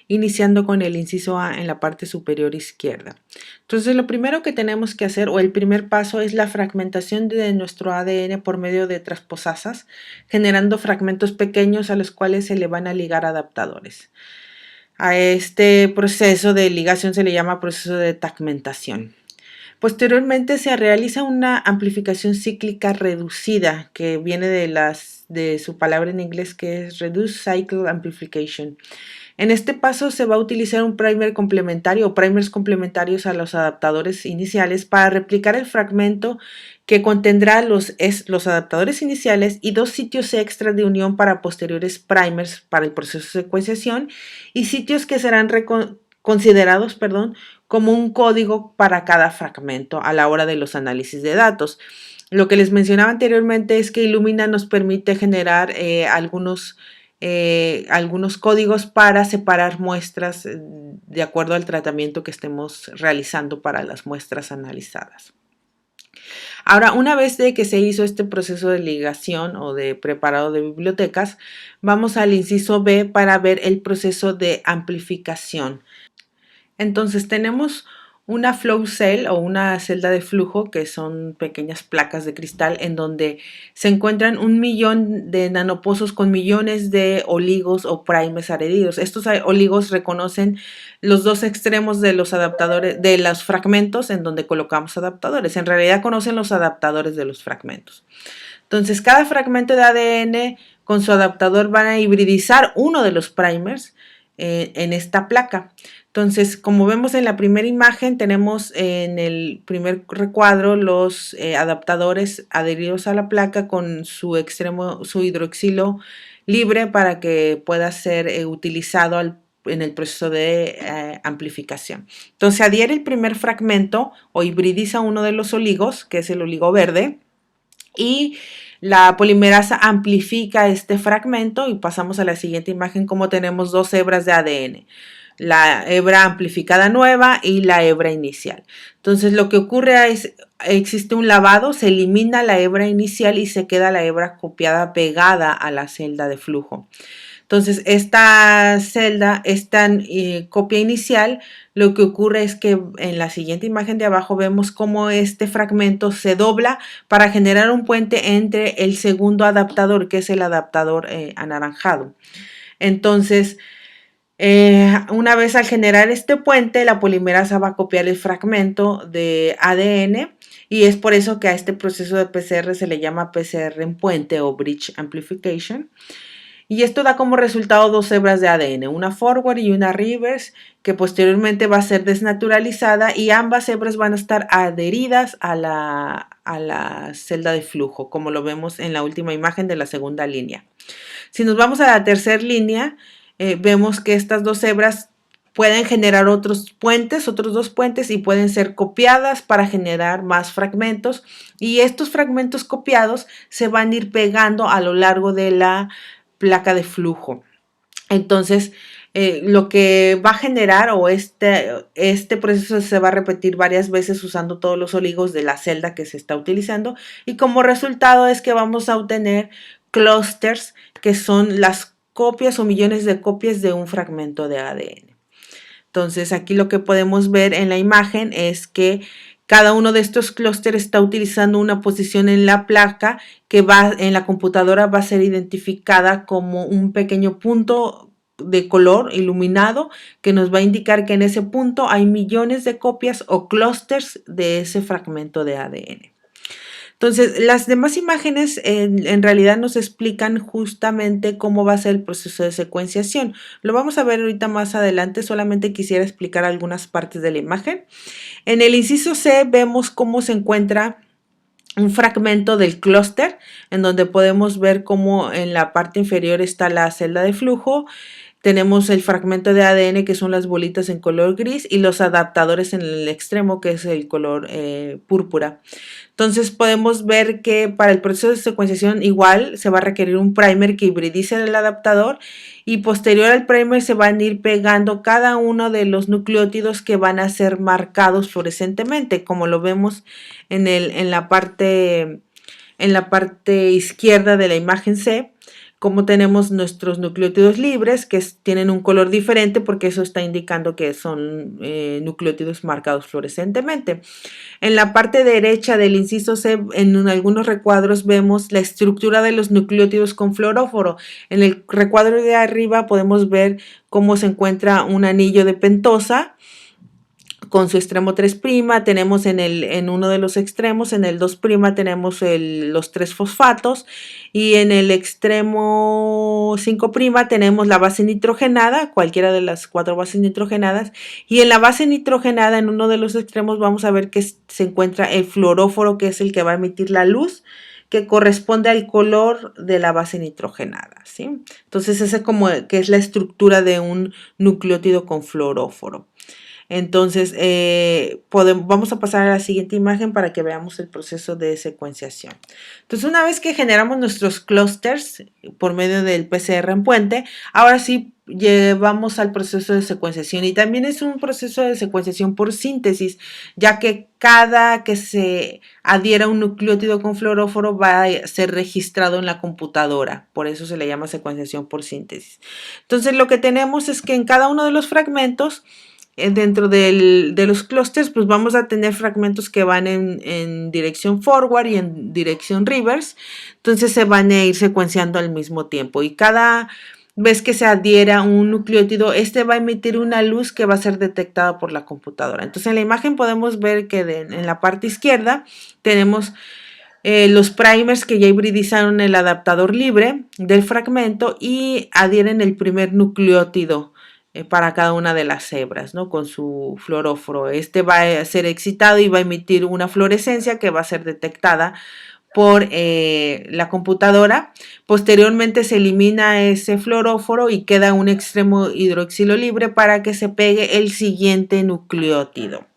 iniciando con el inciso A en la parte superior izquierda. Entonces, lo primero que tenemos que hacer, o el primer paso, es la fragmentación de nuestro ADN por medio de transposasas, generando fragmentos pequeños a los cuales se le van a ligar adaptadores. A este proceso de ligación se le llama proceso de tagmentación. Posteriormente se realiza una amplificación cíclica reducida, que viene de su palabra en inglés, que es Reduced Cycle Amplification. En este paso se va a utilizar un primer complementario o primers complementarios a los adaptadores iniciales para replicar el fragmento que contendrá los adaptadores iniciales y 2 sitios extra de unión para posteriores primers para el proceso de secuenciación y sitios que serán considerados, como un código para cada fragmento a la hora de los análisis de datos. Lo que les mencionaba anteriormente es que Illumina nos permite generar algunos códigos para separar muestras de acuerdo al tratamiento que estemos realizando para las muestras analizadas. Ahora, una vez de que se hizo este proceso de ligación o de preparado de bibliotecas, vamos al inciso B para ver el proceso de amplificación. Entonces tenemos una flow cell o una celda de flujo, que son pequeñas placas de cristal en donde se encuentran 1.000.000 de nanopozos con millones de oligos o primers adheridos. Estos oligos reconocen los dos extremos de los adaptadores, de los fragmentos en donde colocamos adaptadores. En realidad conocen los adaptadores de los fragmentos. Entonces cada fragmento de ADN con su adaptador van a hibridizar uno de los primers en esta placa. Entonces, como vemos en la primera imagen, tenemos en el primer recuadro los adaptadores adheridos a la placa con su extremo, su hidroxilo libre para que pueda ser utilizado en el proceso de amplificación. Entonces, adhiere el primer fragmento o hibridiza uno de los oligos, que es el oligo verde, y la polimerasa amplifica este fragmento y pasamos a la siguiente imagen como tenemos 2 hebras de ADN. La hebra amplificada nueva y la hebra inicial. Entonces lo que ocurre es, existe un lavado, se elimina la hebra inicial y se queda la hebra copiada pegada a la celda de flujo. Entonces esta celda, esta copia inicial, lo que ocurre es que en la siguiente imagen de abajo vemos cómo este fragmento se dobla para generar un puente entre el segundo adaptador, que es el adaptador anaranjado. Entonces, una vez al generar este puente, la polimerasa va a copiar el fragmento de ADN y es por eso que a este proceso de PCR se le llama PCR en puente o bridge amplification. Y esto da como resultado 2 hebras de ADN, una forward y una reverse, que posteriormente va a ser desnaturalizada y ambas hebras van a estar adheridas a la celda de flujo, como lo vemos en la última imagen de la segunda línea. Si nos vamos a la tercera línea, vemos que estas 2 hebras pueden generar otros 2 puentes y pueden ser copiadas para generar más fragmentos y estos fragmentos copiados se van a ir pegando a lo largo de la placa de flujo. Entonces, lo que va a generar o este proceso se va a repetir varias veces usando todos los oligos de la celda que se está utilizando y como resultado es que vamos a obtener clusters que son las copias o millones de copias de un fragmento de ADN. Entonces aquí lo que podemos ver en la imagen es que cada uno de estos clústeres está utilizando una posición en la placa que en la computadora va a ser identificada como un pequeño punto de color iluminado que nos va a indicar que en ese punto hay millones de copias o clústeres de ese fragmento de ADN. Entonces, las demás imágenes en realidad nos explican justamente cómo va a ser el proceso de secuenciación. Lo vamos a ver ahorita más adelante, solamente quisiera explicar algunas partes de la imagen. En el inciso C vemos cómo se encuentra un fragmento del clúster, en donde podemos ver cómo en la parte inferior está la celda de flujo. Tenemos el fragmento de ADN que son las bolitas en color gris y los adaptadores en el extremo que es el color púrpura. Entonces podemos ver que para el proceso de secuenciación igual se va a requerir un primer que hibridice el adaptador y posterior al primer se van a ir pegando cada uno de los nucleótidos que van a ser marcados fluorescentemente como lo vemos en la parte izquierda de la imagen C. Como tenemos nuestros nucleótidos libres que tienen un color diferente porque eso está indicando que son nucleótidos marcados fluorescentemente. En la parte derecha del inciso C, en algunos recuadros vemos la estructura de los nucleótidos con fluoróforo. En el recuadro de arriba podemos ver cómo se encuentra un anillo de pentosa con su extremo 3', tenemos en uno de los extremos, en el 2', tenemos los 3 fosfatos, y en el extremo 5', tenemos la base nitrogenada, cualquiera de las 4 bases nitrogenadas, y en la base nitrogenada, en uno de los extremos, vamos a ver que se encuentra el fluoróforo, que es el que va a emitir la luz, que corresponde al color de la base nitrogenada, ¿sí? Entonces, esa como que es la estructura de un nucleótido con fluoróforo. Entonces, vamos a pasar a la siguiente imagen para que veamos el proceso de secuenciación. Entonces, una vez que generamos nuestros clústeres por medio del PCR en puente, ahora sí llevamos al proceso de secuenciación, y también es un proceso de secuenciación por síntesis, ya que cada que se adhiera un nucleótido con fluoróforo va a ser registrado en la computadora, por eso se le llama secuenciación por síntesis. Entonces, lo que tenemos es que en cada uno de los fragmentos, dentro de los clústeres, pues vamos a tener fragmentos que van en dirección forward y en dirección reverse. Entonces se van a ir secuenciando al mismo tiempo, y cada vez que se adhiera un nucleótido, este va a emitir una luz que va a ser detectada por la computadora. Entonces, en la imagen podemos ver que en la parte izquierda tenemos los primers que ya hibridizaron el adaptador libre del fragmento y adhieren el primer nucleótido para cada una de las hebras, ¿no? Con su fluoróforo. Este va a ser excitado y va a emitir una fluorescencia que va a ser detectada por la computadora. Posteriormente se elimina ese fluoróforo y queda un extremo hidroxilo libre para que se pegue el siguiente nucleótido.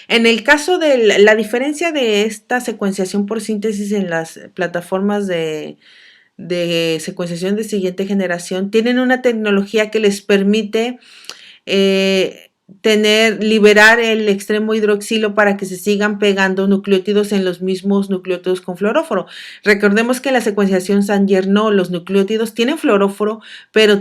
En el caso de la diferencia de esta secuenciación por síntesis en las plataformas de secuenciación de siguiente generación, tienen una tecnología que les permite liberar el extremo hidroxilo para que se sigan pegando nucleótidos en los mismos nucleótidos con fluoróforo. Recordemos que en la secuenciación Sanger no, los nucleótidos tienen fluoróforo, pero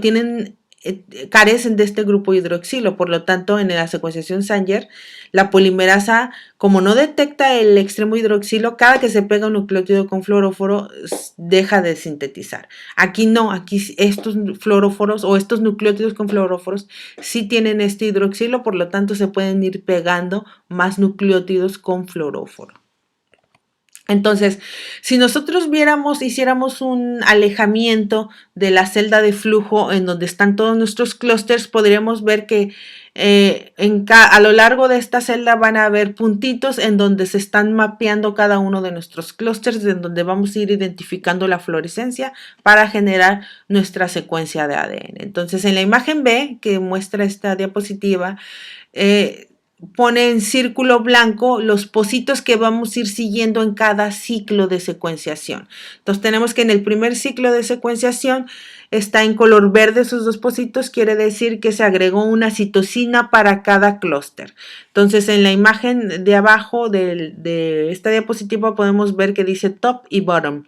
carecen de este grupo hidroxilo. Por lo tanto, en la secuenciación Sanger, la polimerasa, como no detecta el extremo hidroxilo, cada que se pega un nucleótido con fluoróforo, deja de sintetizar. Aquí no, aquí estos fluoróforos o estos nucleótidos con fluoróforos sí tienen este hidroxilo, por lo tanto se pueden ir pegando más nucleótidos con fluoróforo. Entonces, si nosotros hiciéramos un alejamiento de la celda de flujo en donde están todos nuestros clústeres, podríamos ver que a lo largo de esta celda van a haber puntitos en donde se están mapeando cada uno de nuestros clústeres, en donde vamos a ir identificando la fluorescencia para generar nuestra secuencia de ADN. Entonces, en la imagen B, que muestra esta diapositiva, pone en círculo blanco los pocitos que vamos a ir siguiendo en cada ciclo de secuenciación. Entonces tenemos que en el primer ciclo de secuenciación está en color verde esos dos pocitos, quiere decir que se agregó una citosina para cada clúster. Entonces en la imagen de abajo de esta diapositiva podemos ver que dice top y bottom.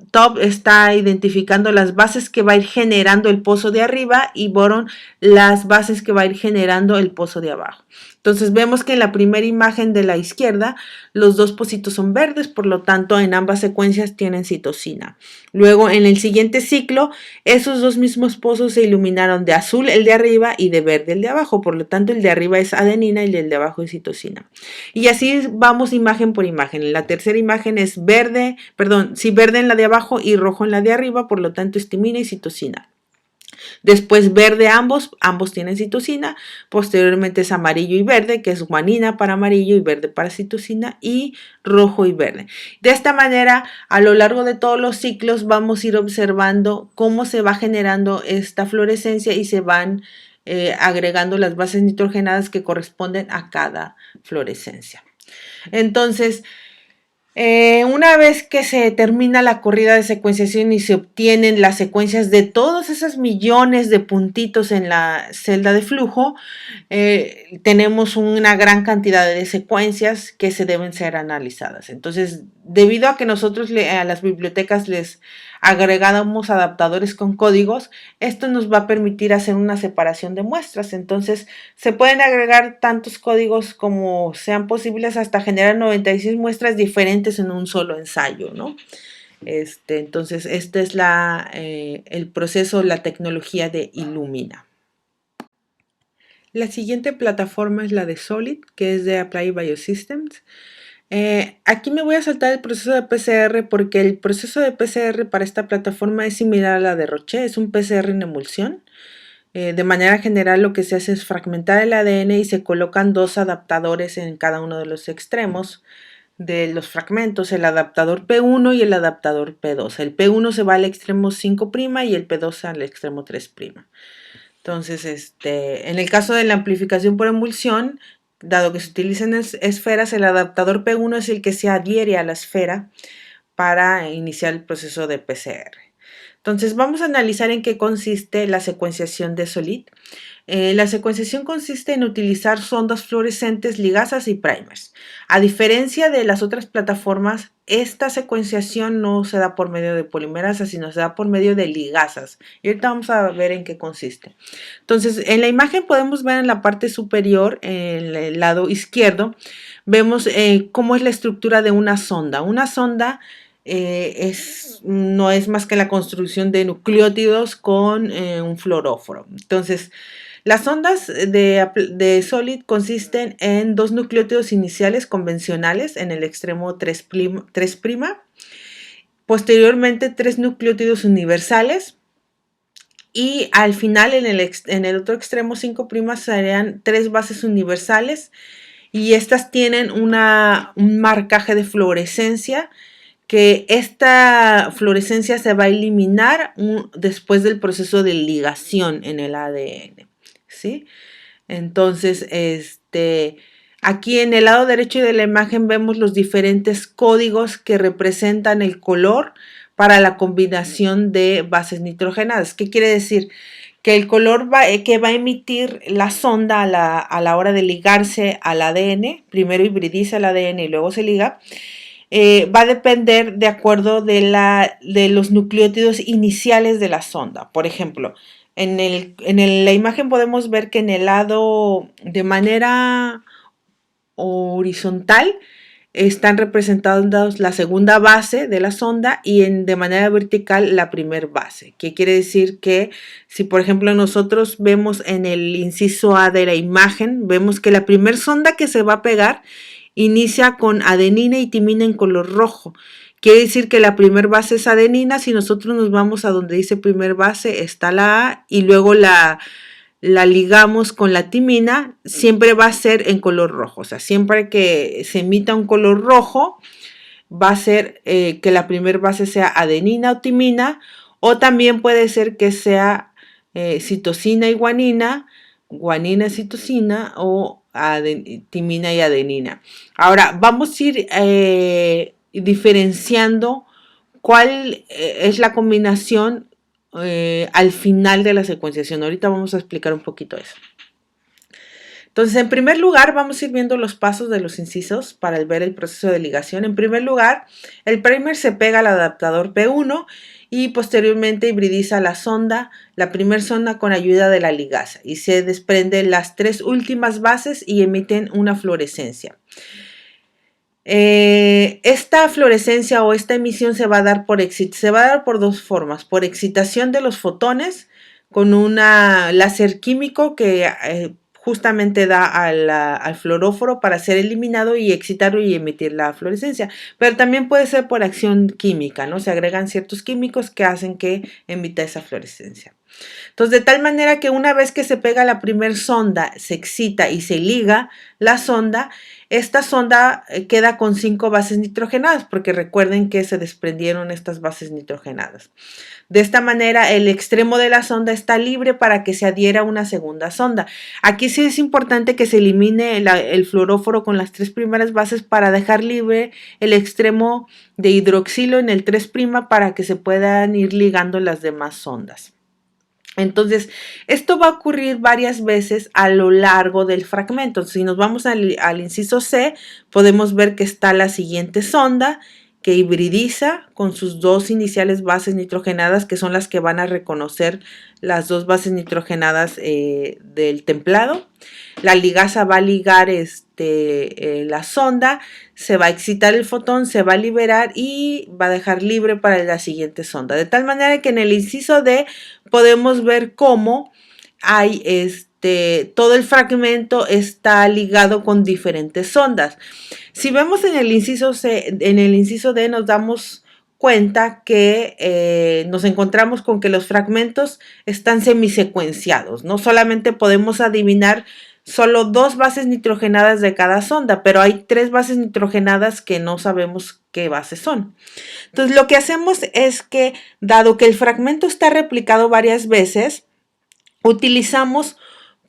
Top está identificando las bases que va a ir generando el pozo de arriba, y bottom las bases que va a ir generando el pozo de abajo. Entonces vemos que en la primera imagen de la izquierda los dos pocitos son verdes, por lo tanto en ambas secuencias tienen citosina. Luego en el siguiente ciclo esos dos mismos pozos se iluminaron de azul el de arriba y de verde el de abajo, por lo tanto el de arriba es adenina y el de abajo es citosina. Y así vamos imagen por imagen. En la tercera imagen es verde en la de abajo y rojo en la de arriba, por lo tanto es timina y citosina. Después verde ambos tienen citosina. Posteriormente es amarillo y verde, que es guanina para amarillo y verde para citosina, y rojo y verde. De esta manera, a lo largo de todos los ciclos vamos a ir observando cómo se va generando esta fluorescencia y se van agregando las bases nitrogenadas que corresponden a cada fluorescencia. Entonces, una vez que se termina la corrida de secuenciación y se obtienen las secuencias de todos esos millones de puntitos en la celda de flujo, tenemos una gran cantidad de secuencias que se deben ser analizadas. Entonces, debido a que nosotros a las bibliotecas les agregamos adaptadores con códigos, esto nos va a permitir hacer una separación de muestras. Entonces, se pueden agregar tantos códigos como sean posibles hasta generar 96 muestras diferentes en un solo ensayo, ¿no? Entonces, este es el proceso, la tecnología de Illumina. La siguiente plataforma es la de Solid, que es de Applied Biosystems. Aquí me voy a saltar el proceso de PCR porque el proceso de PCR para esta plataforma es similar a la de Roche, es un PCR en emulsión. De manera general lo que se hace es fragmentar el ADN y se colocan dos adaptadores en cada uno de los extremos de los fragmentos, el adaptador P1 y el adaptador P2. El P1 se va al extremo 5' y el P2 al extremo 3'. Entonces, en el caso de la amplificación por emulsión, dado que se utilizan esferas, el adaptador P1 es el que se adhiere a la esfera para iniciar el proceso de PCR. Entonces vamos a analizar en qué consiste la secuenciación de SOLID. La secuenciación consiste en utilizar sondas fluorescentes, ligasas y primers. A diferencia de las otras plataformas, esta secuenciación no se da por medio de polimerasas, sino se da por medio de ligasas. Y ahorita vamos a ver en qué consiste. Entonces, en la imagen podemos ver en la parte superior, en el lado izquierdo, vemos cómo es la estructura de una sonda. Una sonda no es más que la construcción de nucleótidos con un fluoróforo. Entonces, las ondas de SOLID consisten en dos nucleótidos iniciales convencionales en el extremo 3', posteriormente tres nucleótidos universales y al final en el otro extremo 5' serían tres bases universales y estas tienen un marcaje de fluorescencia que esta fluorescencia se va a eliminar después del proceso de ligación en el ADN. ¿Sí? Entonces, aquí en el lado derecho de la imagen vemos los diferentes códigos que representan el color para la combinación de bases nitrogenadas. ¿Qué quiere decir? Que el color que va a emitir la sonda a la hora de ligarse al ADN, primero hibridiza el ADN y luego se liga, va a depender de acuerdo de los nucleótidos iniciales de la sonda. Por ejemplo, en la imagen podemos ver que en el lado de manera horizontal están representados la segunda base de la sonda y de manera vertical la primera base. ¿Qué quiere decir? Que si por ejemplo nosotros vemos en el inciso A de la imagen, vemos que la primera sonda que se va a pegar inicia con adenina y timina en color rojo. Quiere decir que la primera base es adenina. Si nosotros nos vamos a donde dice primera base, está la A y luego la ligamos con la timina, siempre va a ser en color rojo. O sea, siempre que se emita un color rojo, va a ser que la primera base sea adenina o timina, o también puede ser que sea citosina y guanina, guanina y citosina, o timina y adenina. Ahora, vamos a ir diferenciando cuál es la combinación al final de la secuenciación. Ahorita vamos a explicar un poquito eso. Entonces, en primer lugar, vamos a ir viendo los pasos de los incisos para ver el proceso de ligación. En primer lugar, el primer se pega al adaptador P1 y posteriormente hibridiza la sonda, la primera sonda con ayuda de la ligasa y se desprenden las tres últimas bases y emiten una fluorescencia. Esta fluorescencia o esta emisión se va a dar por dos formas: por excitación de los fotones con un láser químico que justamente da al fluoróforo para ser eliminado y excitarlo y emitir la fluorescencia, pero también puede ser por acción química, ¿no? Se agregan ciertos químicos que hacen que emita esa fluorescencia. Entonces, de tal manera que una vez que se pega la primera sonda, se excita y se liga la sonda, esta sonda queda con 5 bases nitrogenadas, porque recuerden que se desprendieron estas bases nitrogenadas. De esta manera, el extremo de la sonda está libre para que se adhiera a una segunda sonda. Aquí sí es importante que se elimine el fluoróforo con las tres primeras bases para dejar libre el extremo de hidroxilo en el 3' para que se puedan ir ligando las demás sondas. Entonces, esto va a ocurrir varias veces a lo largo del fragmento. Si nos vamos al inciso C, podemos ver que está la siguiente sonda que hibridiza con sus dos iniciales bases nitrogenadas, que son las que van a reconocer las dos bases nitrogenadas del templado. La ligasa va a ligar la sonda, se va a excitar el fotón, se va a liberar y va a dejar libre para la siguiente sonda. De tal manera que en el inciso D podemos ver cómo hay todo el fragmento está ligado con diferentes ondas. Si vemos en el inciso D, nos damos cuenta que nos encontramos con que los fragmentos están semisecuenciados, ¿no? Solamente podemos adivinar solo 2 bases nitrogenadas de cada sonda, pero hay 3 bases nitrogenadas que no sabemos qué bases son. Entonces, lo que hacemos es que, dado que el fragmento está replicado varias veces, utilizamos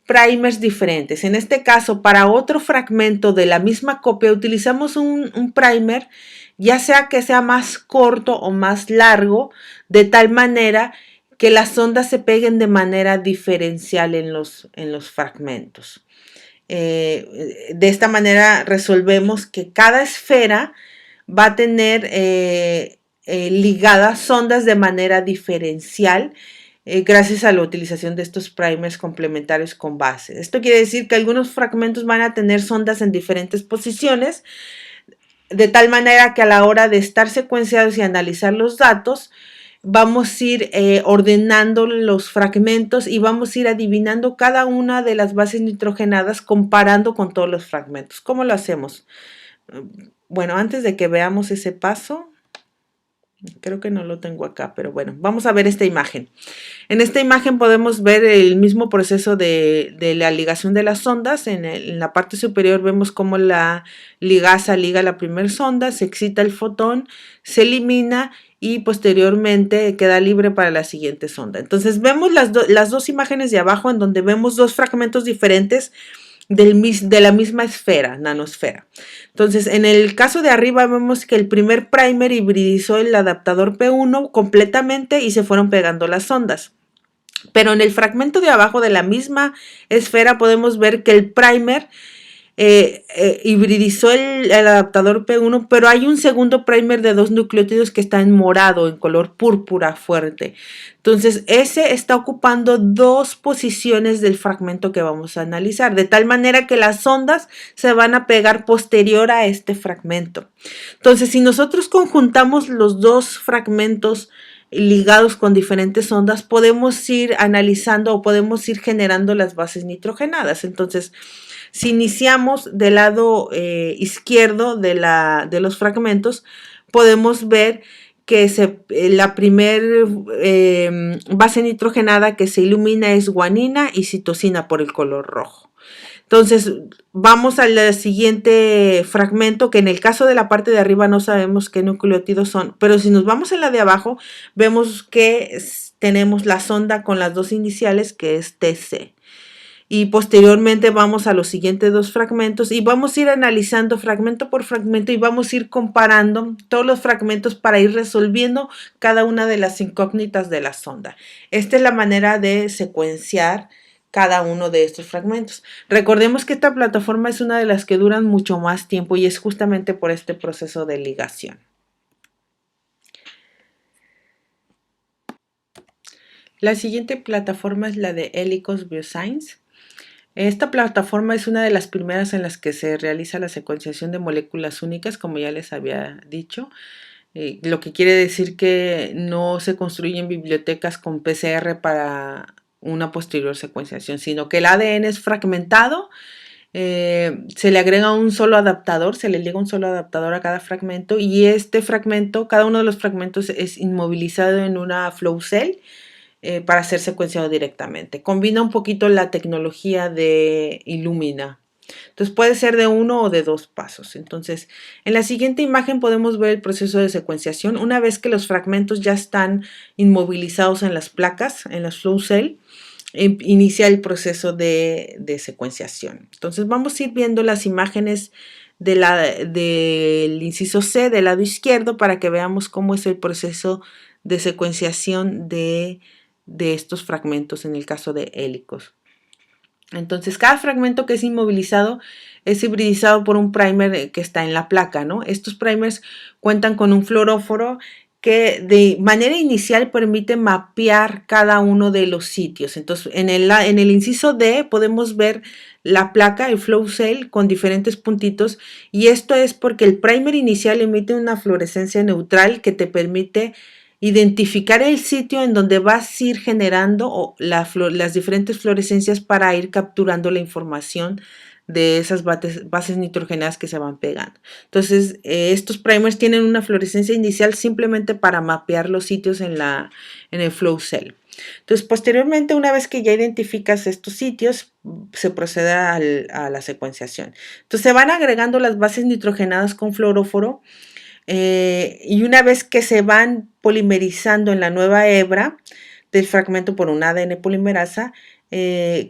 primers diferentes. En este caso, para otro fragmento de la misma copia, utilizamos un primer, ya sea que sea más corto o más largo, de tal manera que las ondas se peguen de manera diferencial en los fragmentos. De esta manera resolvemos que cada esfera va a tener ligadas ondas de manera diferencial gracias a la utilización de estos primers complementarios con bases. Esto quiere decir que algunos fragmentos van a tener sondas en diferentes posiciones, de tal manera que a la hora de estar secuenciados y analizar los datos, vamos a ir ordenando los fragmentos y vamos a ir adivinando cada una de las bases nitrogenadas comparando con todos los fragmentos. ¿Cómo lo hacemos? Bueno, antes de que veamos ese paso, creo que no lo tengo acá, pero bueno, vamos a ver esta imagen. En esta imagen podemos ver el mismo proceso de la ligación de las sondas. En la parte superior vemos cómo la ligasa liga la primera sonda, se excita el fotón, se elimina y posteriormente queda libre para la siguiente sonda. Entonces vemos las dos imágenes de abajo en donde vemos 2 fragmentos diferentes de la misma esfera, nanosfera. Entonces, en el caso de arriba vemos que el primer primer hibridizó el adaptador P1 completamente y se fueron pegando las ondas. Pero en el fragmento de abajo de la misma esfera podemos ver que el primer hibridizó el adaptador P1, pero hay un segundo primer de 2 nucleótidos que está en morado, en color púrpura fuerte. Entonces, ese está ocupando 2 posiciones del fragmento que vamos a analizar, de tal manera que las ondas se van a pegar posterior a este fragmento. Entonces, si nosotros conjuntamos los 2 fragmentos ligados con diferentes ondas, podemos ir analizando o podemos ir generando las bases nitrogenadas. Entonces, si iniciamos del lado izquierdo de los fragmentos, podemos ver que la primer base nitrogenada que se ilumina es guanina y citosina por el color rojo. Entonces, vamos al siguiente fragmento, que en el caso de la parte de arriba no sabemos qué nucleótidos son, pero si nos vamos a la de abajo, vemos que tenemos la sonda con las 2 iniciales, que es TC. Y posteriormente vamos a los siguientes 2 fragmentos y vamos a ir analizando fragmento por fragmento y vamos a ir comparando todos los fragmentos para ir resolviendo cada una de las incógnitas de la sonda. Esta es la manera de secuenciar cada uno de estos fragmentos. Recordemos que esta plataforma es una de las que duran mucho más tiempo y es justamente por este proceso de ligación. La siguiente plataforma es la de Helicos Bioscience. Esta plataforma es una de las primeras en las que se realiza la secuenciación de moléculas únicas, como ya les había dicho, lo que quiere decir que no se construyen bibliotecas con PCR para una posterior secuenciación, sino que el ADN es fragmentado, se le agrega un solo adaptador, se le liga un solo adaptador a cada fragmento y este fragmento, cada uno de los fragmentos es inmovilizado en una flow cell para ser secuenciado directamente. Combina un poquito la tecnología de Illumina. Entonces puede ser de 1 o de 2 pasos. Entonces, en la siguiente imagen podemos ver el proceso de secuenciación. Una vez que los fragmentos ya están inmovilizados en las placas, en las flow cell, inicia el proceso de secuenciación. Entonces vamos a ir viendo las imágenes del inciso C del lado izquierdo para que veamos cómo es el proceso de secuenciación de estos fragmentos en el caso de Helicos. Entonces, cada fragmento que es inmovilizado es hibridizado por un primer que está en la placa, ¿no? Estos primers cuentan con un fluoróforo que de manera inicial permite mapear cada uno de los sitios. Entonces, en el inciso D podemos ver la placa, el flow cell, con diferentes puntitos, y esto es porque el primer inicial emite una fluorescencia neutral que te permite identificar el sitio en donde vas a ir generando las diferentes fluorescencias para ir capturando la información de esas bases nitrogenadas que se van pegando. Entonces, estos primers tienen una fluorescencia inicial simplemente para mapear los sitios en el flow cell. Entonces, posteriormente, una vez que ya identificas estos sitios, se procede a la secuenciación. Entonces, se van agregando las bases nitrogenadas con fluoróforo y una vez que se van polimerizando en la nueva hebra del fragmento por una ADN polimerasa,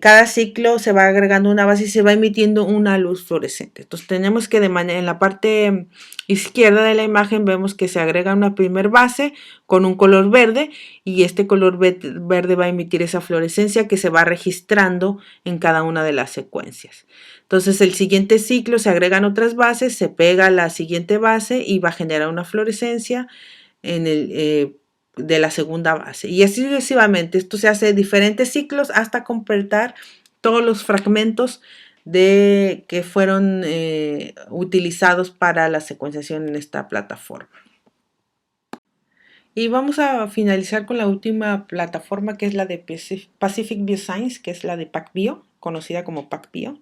cada ciclo se va agregando una base y se va emitiendo una luz fluorescente. Entonces tenemos que en la parte izquierda de la imagen vemos que se agrega una primer base con un color verde y este color verde va a emitir esa fluorescencia que se va registrando en cada una de las secuencias. Entonces el siguiente ciclo se agregan otras bases, se pega la siguiente base y va a generar una fluorescencia de la segunda base. Y así sucesivamente. Esto se hace diferentes ciclos hasta completar todos los fragmentos que fueron utilizados para la secuenciación en esta plataforma. Y vamos a finalizar con la última plataforma, que es la de Pacific Bioscience, que es la de PacBio, conocida como PacBio.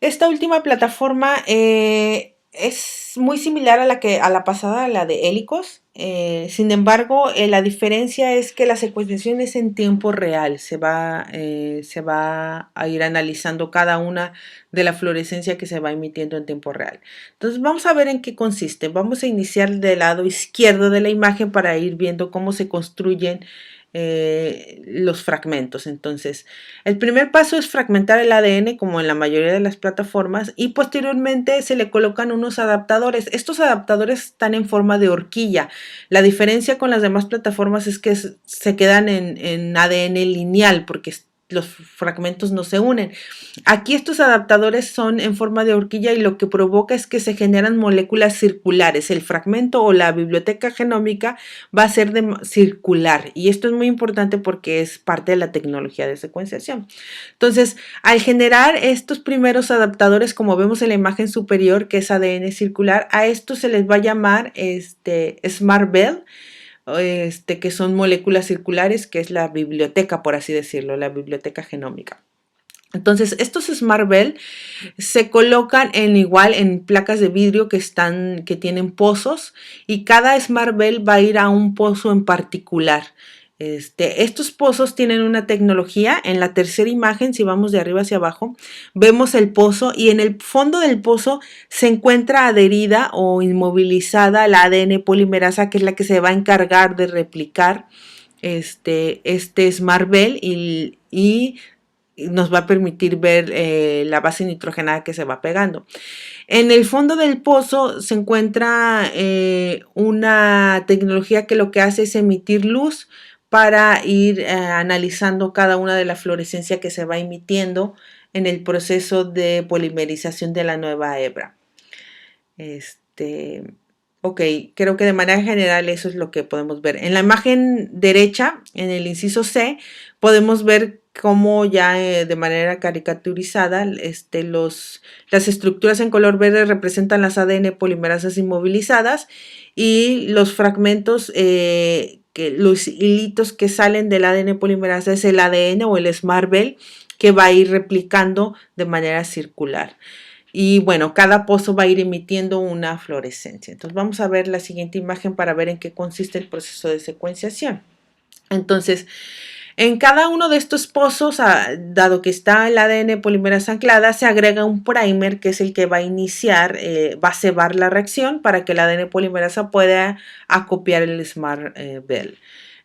Esta última plataforma es muy similar a la pasada, a la de Helicos. Sin embargo, la diferencia es que la secuenciación es en tiempo real. Se va a ir analizando cada una de la fluorescencia que se va emitiendo en tiempo real. Entonces, vamos a ver en qué consiste. Vamos a iniciar del lado izquierdo de la imagen para ir viendo cómo se construyen los fragmentos. Entonces, el primer paso es fragmentar el ADN, como en la mayoría de las plataformas, y posteriormente se le colocan unos adaptadores. Estos adaptadores están en forma de horquilla. La diferencia con las demás plataformas es que se quedan en ADN lineal, porque los fragmentos no se unen. Aquí estos adaptadores son en forma de horquilla y lo que provoca es que se generan moléculas circulares. El fragmento o la biblioteca genómica va a ser circular y esto es muy importante porque es parte de la tecnología de secuenciación. Entonces, al generar estos primeros adaptadores, como vemos en la imagen superior, que es ADN circular, a esto se les va a llamar SMARTbell. Que son moléculas circulares, que es la biblioteca, por así decirlo, la biblioteca genómica. Entonces, estos SMARTbell se colocan en placas de vidrio que tienen pozos y cada SMARTbell va a ir a un pozo en particular. Estos pozos tienen una tecnología. En la tercera imagen, si vamos de arriba hacia abajo, vemos el pozo y en el fondo del pozo se encuentra adherida o inmovilizada la ADN polimerasa, que es la que se va a encargar de replicar este SMARTbell y nos va a permitir ver la base nitrogenada que se va pegando. En el fondo del pozo se encuentra una tecnología que lo que hace es emitir luz para ir analizando cada una de la fluorescencia que se va emitiendo en el proceso de polimerización de la nueva hebra. Ok, creo que de manera general eso es lo que podemos ver. En la imagen derecha, en el inciso C, podemos ver cómo ya de manera caricaturizada las estructuras en color verde representan las ADN polimerasas inmovilizadas y los fragmentos, los hilitos que salen del ADN polimerasa es el ADN o el SMARTbell que va a ir replicando de manera circular. Y bueno, cada pozo va a ir emitiendo una fluorescencia. Entonces vamos a ver la siguiente imagen para ver en qué consiste el proceso de secuenciación. Entonces, en cada uno de estos pozos, dado que está el ADN polimerasa anclada, se agrega un primer que es el que va a iniciar, va a cebar la reacción para que el ADN polimerasa pueda acopiar el SMARTbell.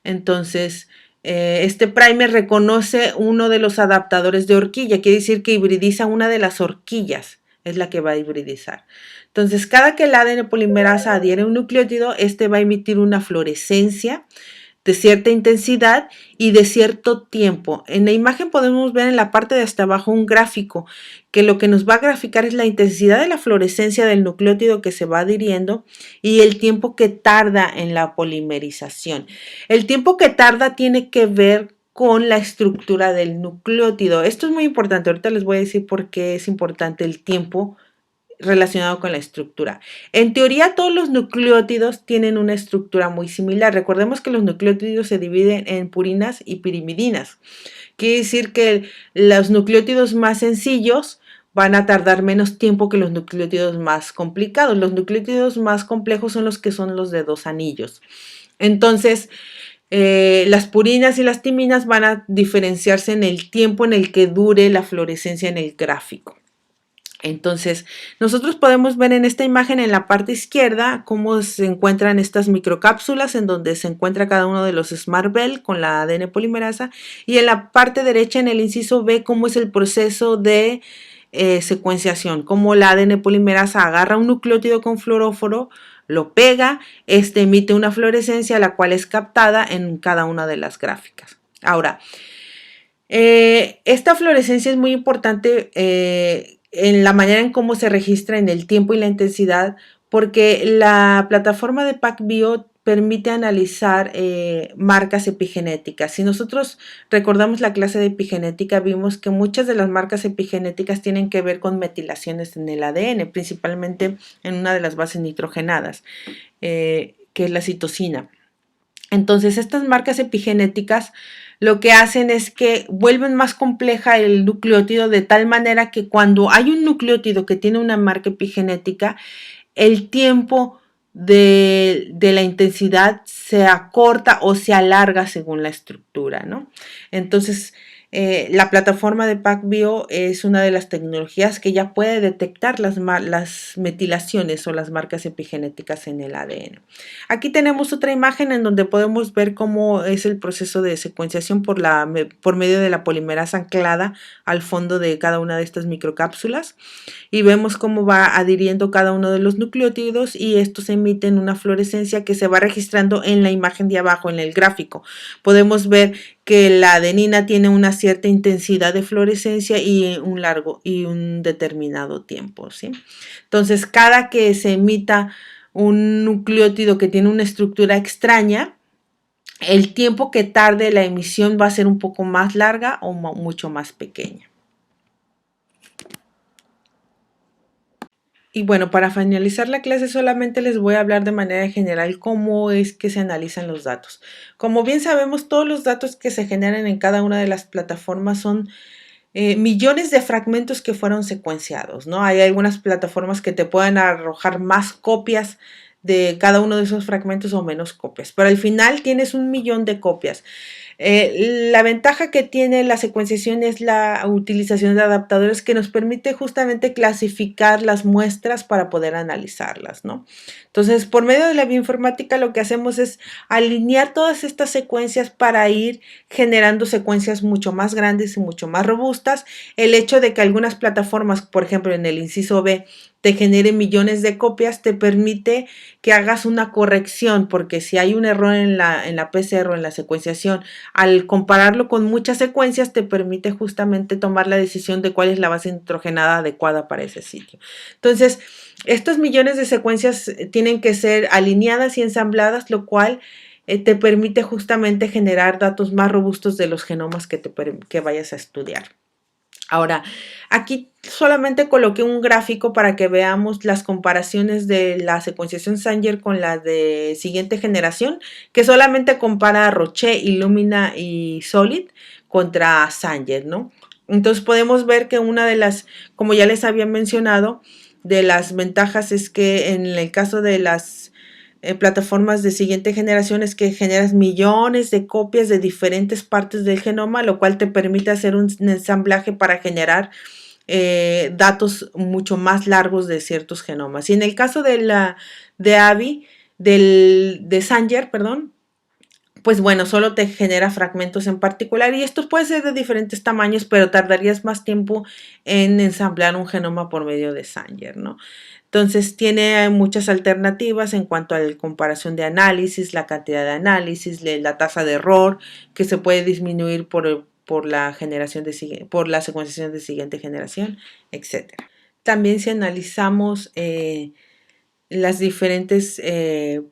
Entonces, este primer reconoce uno de los adaptadores de horquilla, quiere decir que hibridiza una de las horquillas, es la que va a hibridizar. Entonces, cada que el ADN polimerasa adhiere a un nucleótido, este va a emitir una fluorescencia de cierta intensidad y de cierto tiempo. En la imagen podemos ver en la parte de hasta abajo un gráfico que lo que nos va a graficar es la intensidad de la fluorescencia del nucleótido que se va adhiriendo y el tiempo que tarda en la polimerización. El tiempo que tarda tiene que ver con la estructura del nucleótido. Esto es muy importante. Ahorita les voy a decir por qué es importante el tiempo relacionado con la estructura. En teoría, todos los nucleótidos tienen una estructura muy similar. Recordemos que los nucleótidos se dividen en purinas y pirimidinas. Quiere decir que los nucleótidos más sencillos van a tardar menos tiempo que los nucleótidos más complicados. Los nucleótidos más complejos son los de 2 anillos. Entonces, las purinas y las timinas van a diferenciarse en el tiempo en el que dure la fluorescencia en el gráfico. Entonces, nosotros podemos ver en esta imagen en la parte izquierda cómo se encuentran estas microcápsulas en donde se encuentra cada uno de los SMARTbell con la ADN polimerasa, y en la parte derecha en el inciso B cómo es el proceso de secuenciación, cómo la ADN polimerasa agarra un nucleótido con fluoróforo, lo pega, emite una fluorescencia la cual es captada en cada una de las gráficas. Ahora, esta fluorescencia es muy importante en la manera en cómo se registra en el tiempo y la intensidad, porque la plataforma de PacBio permite analizar marcas epigenéticas. Si nosotros recordamos la clase de epigenética, vimos que muchas de las marcas epigenéticas tienen que ver con metilaciones en el ADN, principalmente en una de las bases nitrogenadas, que es la citosina. Entonces, estas marcas epigenéticas lo que hacen es que vuelven más compleja el nucleótido de tal manera que cuando hay un nucleótido que tiene una marca epigenética, el tiempo de la intensidad se acorta o se alarga según la estructura, ¿no? Entonces, la plataforma de PacBio es una de las tecnologías que ya puede detectar las metilaciones o las marcas epigenéticas en el ADN. Aquí tenemos otra imagen en donde podemos ver cómo es el proceso de secuenciación por medio de la polimerasa anclada al fondo de cada una de estas microcápsulas, y vemos cómo va adhiriendo cada uno de los nucleótidos y estos emiten una fluorescencia que se va registrando en la imagen de abajo, en el gráfico. Podemos ver que la adenina tiene una cierta intensidad de fluorescencia y un determinado tiempo, ¿sí? Entonces, cada que se emita un nucleótido que tiene una estructura extraña, el tiempo que tarde la emisión va a ser un poco más larga o mucho más pequeña. Y bueno, para finalizar la clase solamente les voy a hablar de manera general cómo es que se analizan los datos. Como bien sabemos, todos los datos que se generan en cada una de las plataformas son millones de fragmentos que fueron secuenciados, ¿no? Hay algunas plataformas que te pueden arrojar más copias de cada uno de esos fragmentos o menos copias, pero al final tienes 1 millón de copias. La ventaja que tiene la secuenciación es la utilización de adaptadores que nos permite justamente clasificar las muestras para poder analizarlas, ¿no? Entonces, por medio de la bioinformática lo que hacemos es alinear todas estas secuencias para ir generando secuencias mucho más grandes y mucho más robustas. El hecho de que algunas plataformas, por ejemplo, en el inciso B, te genere millones de copias, te permite que hagas una corrección, porque si hay un error en la PCR o en la secuenciación, al compararlo con muchas secuencias, te permite justamente tomar la decisión de cuál es la base nitrogenada adecuada para ese sitio. Entonces, estos millones de secuencias tienen que ser alineadas y ensambladas, lo cual te permite justamente generar datos más robustos de los genomas que vayas a estudiar. Ahora, aquí solamente coloqué un gráfico para que veamos las comparaciones de la secuenciación Sanger con la de siguiente generación, que solamente compara a Roche, Illumina y Solid contra Sanger, ¿no? Entonces podemos ver que una de las, como ya les había mencionado, de las ventajas es que en el caso de las plataformas de siguiente generación es que generas millones de copias de diferentes partes del genoma, lo cual te permite hacer un ensamblaje para generar datos mucho más largos de ciertos genomas. Y en el caso de Sanger, perdón, pues bueno, solo te genera fragmentos en particular y estos pueden ser de diferentes tamaños, pero tardarías más tiempo en ensamblar un genoma por medio de Sanger, ¿no? Entonces tiene muchas alternativas en cuanto a la comparación de análisis, la cantidad de análisis, la tasa de error que se puede disminuir por la secuenciación de siguiente generación, etcétera. También si analizamos las diferentes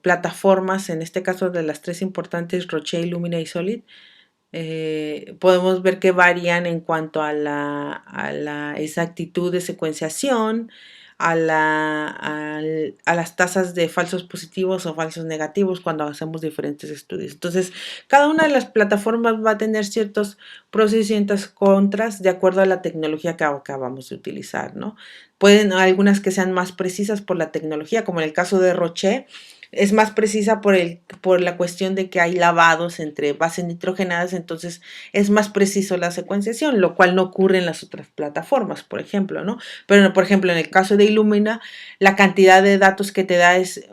plataformas, en este caso de las 3 importantes, Roche, Illumina y Solid, podemos ver que varían en cuanto a la exactitud de secuenciación, a las tasas de falsos positivos o falsos negativos cuando hacemos diferentes estudios. Entonces, cada una de las plataformas va a tener ciertos pros y ciertas contras de acuerdo a la tecnología que acabamos de utilizar, ¿no? Pueden algunas que sean más precisas por la tecnología, como en el caso de Roche, es más precisa por la cuestión de que hay lavados entre bases nitrogenadas, entonces es más preciso la secuenciación, lo cual no ocurre en las otras plataformas, por ejemplo, ¿no? Pero, por ejemplo, en el caso de Illumina, la cantidad de datos que te da es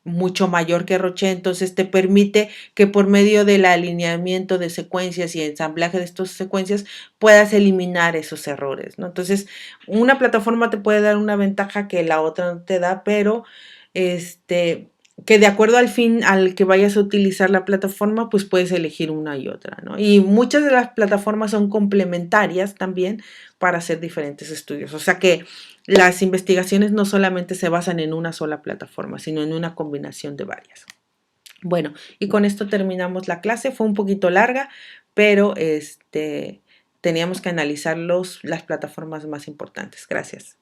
mucho mayor que Roche, entonces te permite que por medio del alineamiento de secuencias y ensamblaje de estas secuencias puedas eliminar esos errores, ¿no? Entonces, una plataforma te puede dar una ventaja que la otra no te da, pero este que de acuerdo al fin al que vayas a utilizar la plataforma, pues puedes elegir una y otra, ¿no? Y muchas de las plataformas son complementarias también para hacer diferentes estudios. O sea que las investigaciones no solamente se basan en una sola plataforma, sino en una combinación de varias. Bueno, y con esto terminamos la clase. Fue un poquito larga, pero teníamos que analizar las plataformas más importantes. Gracias.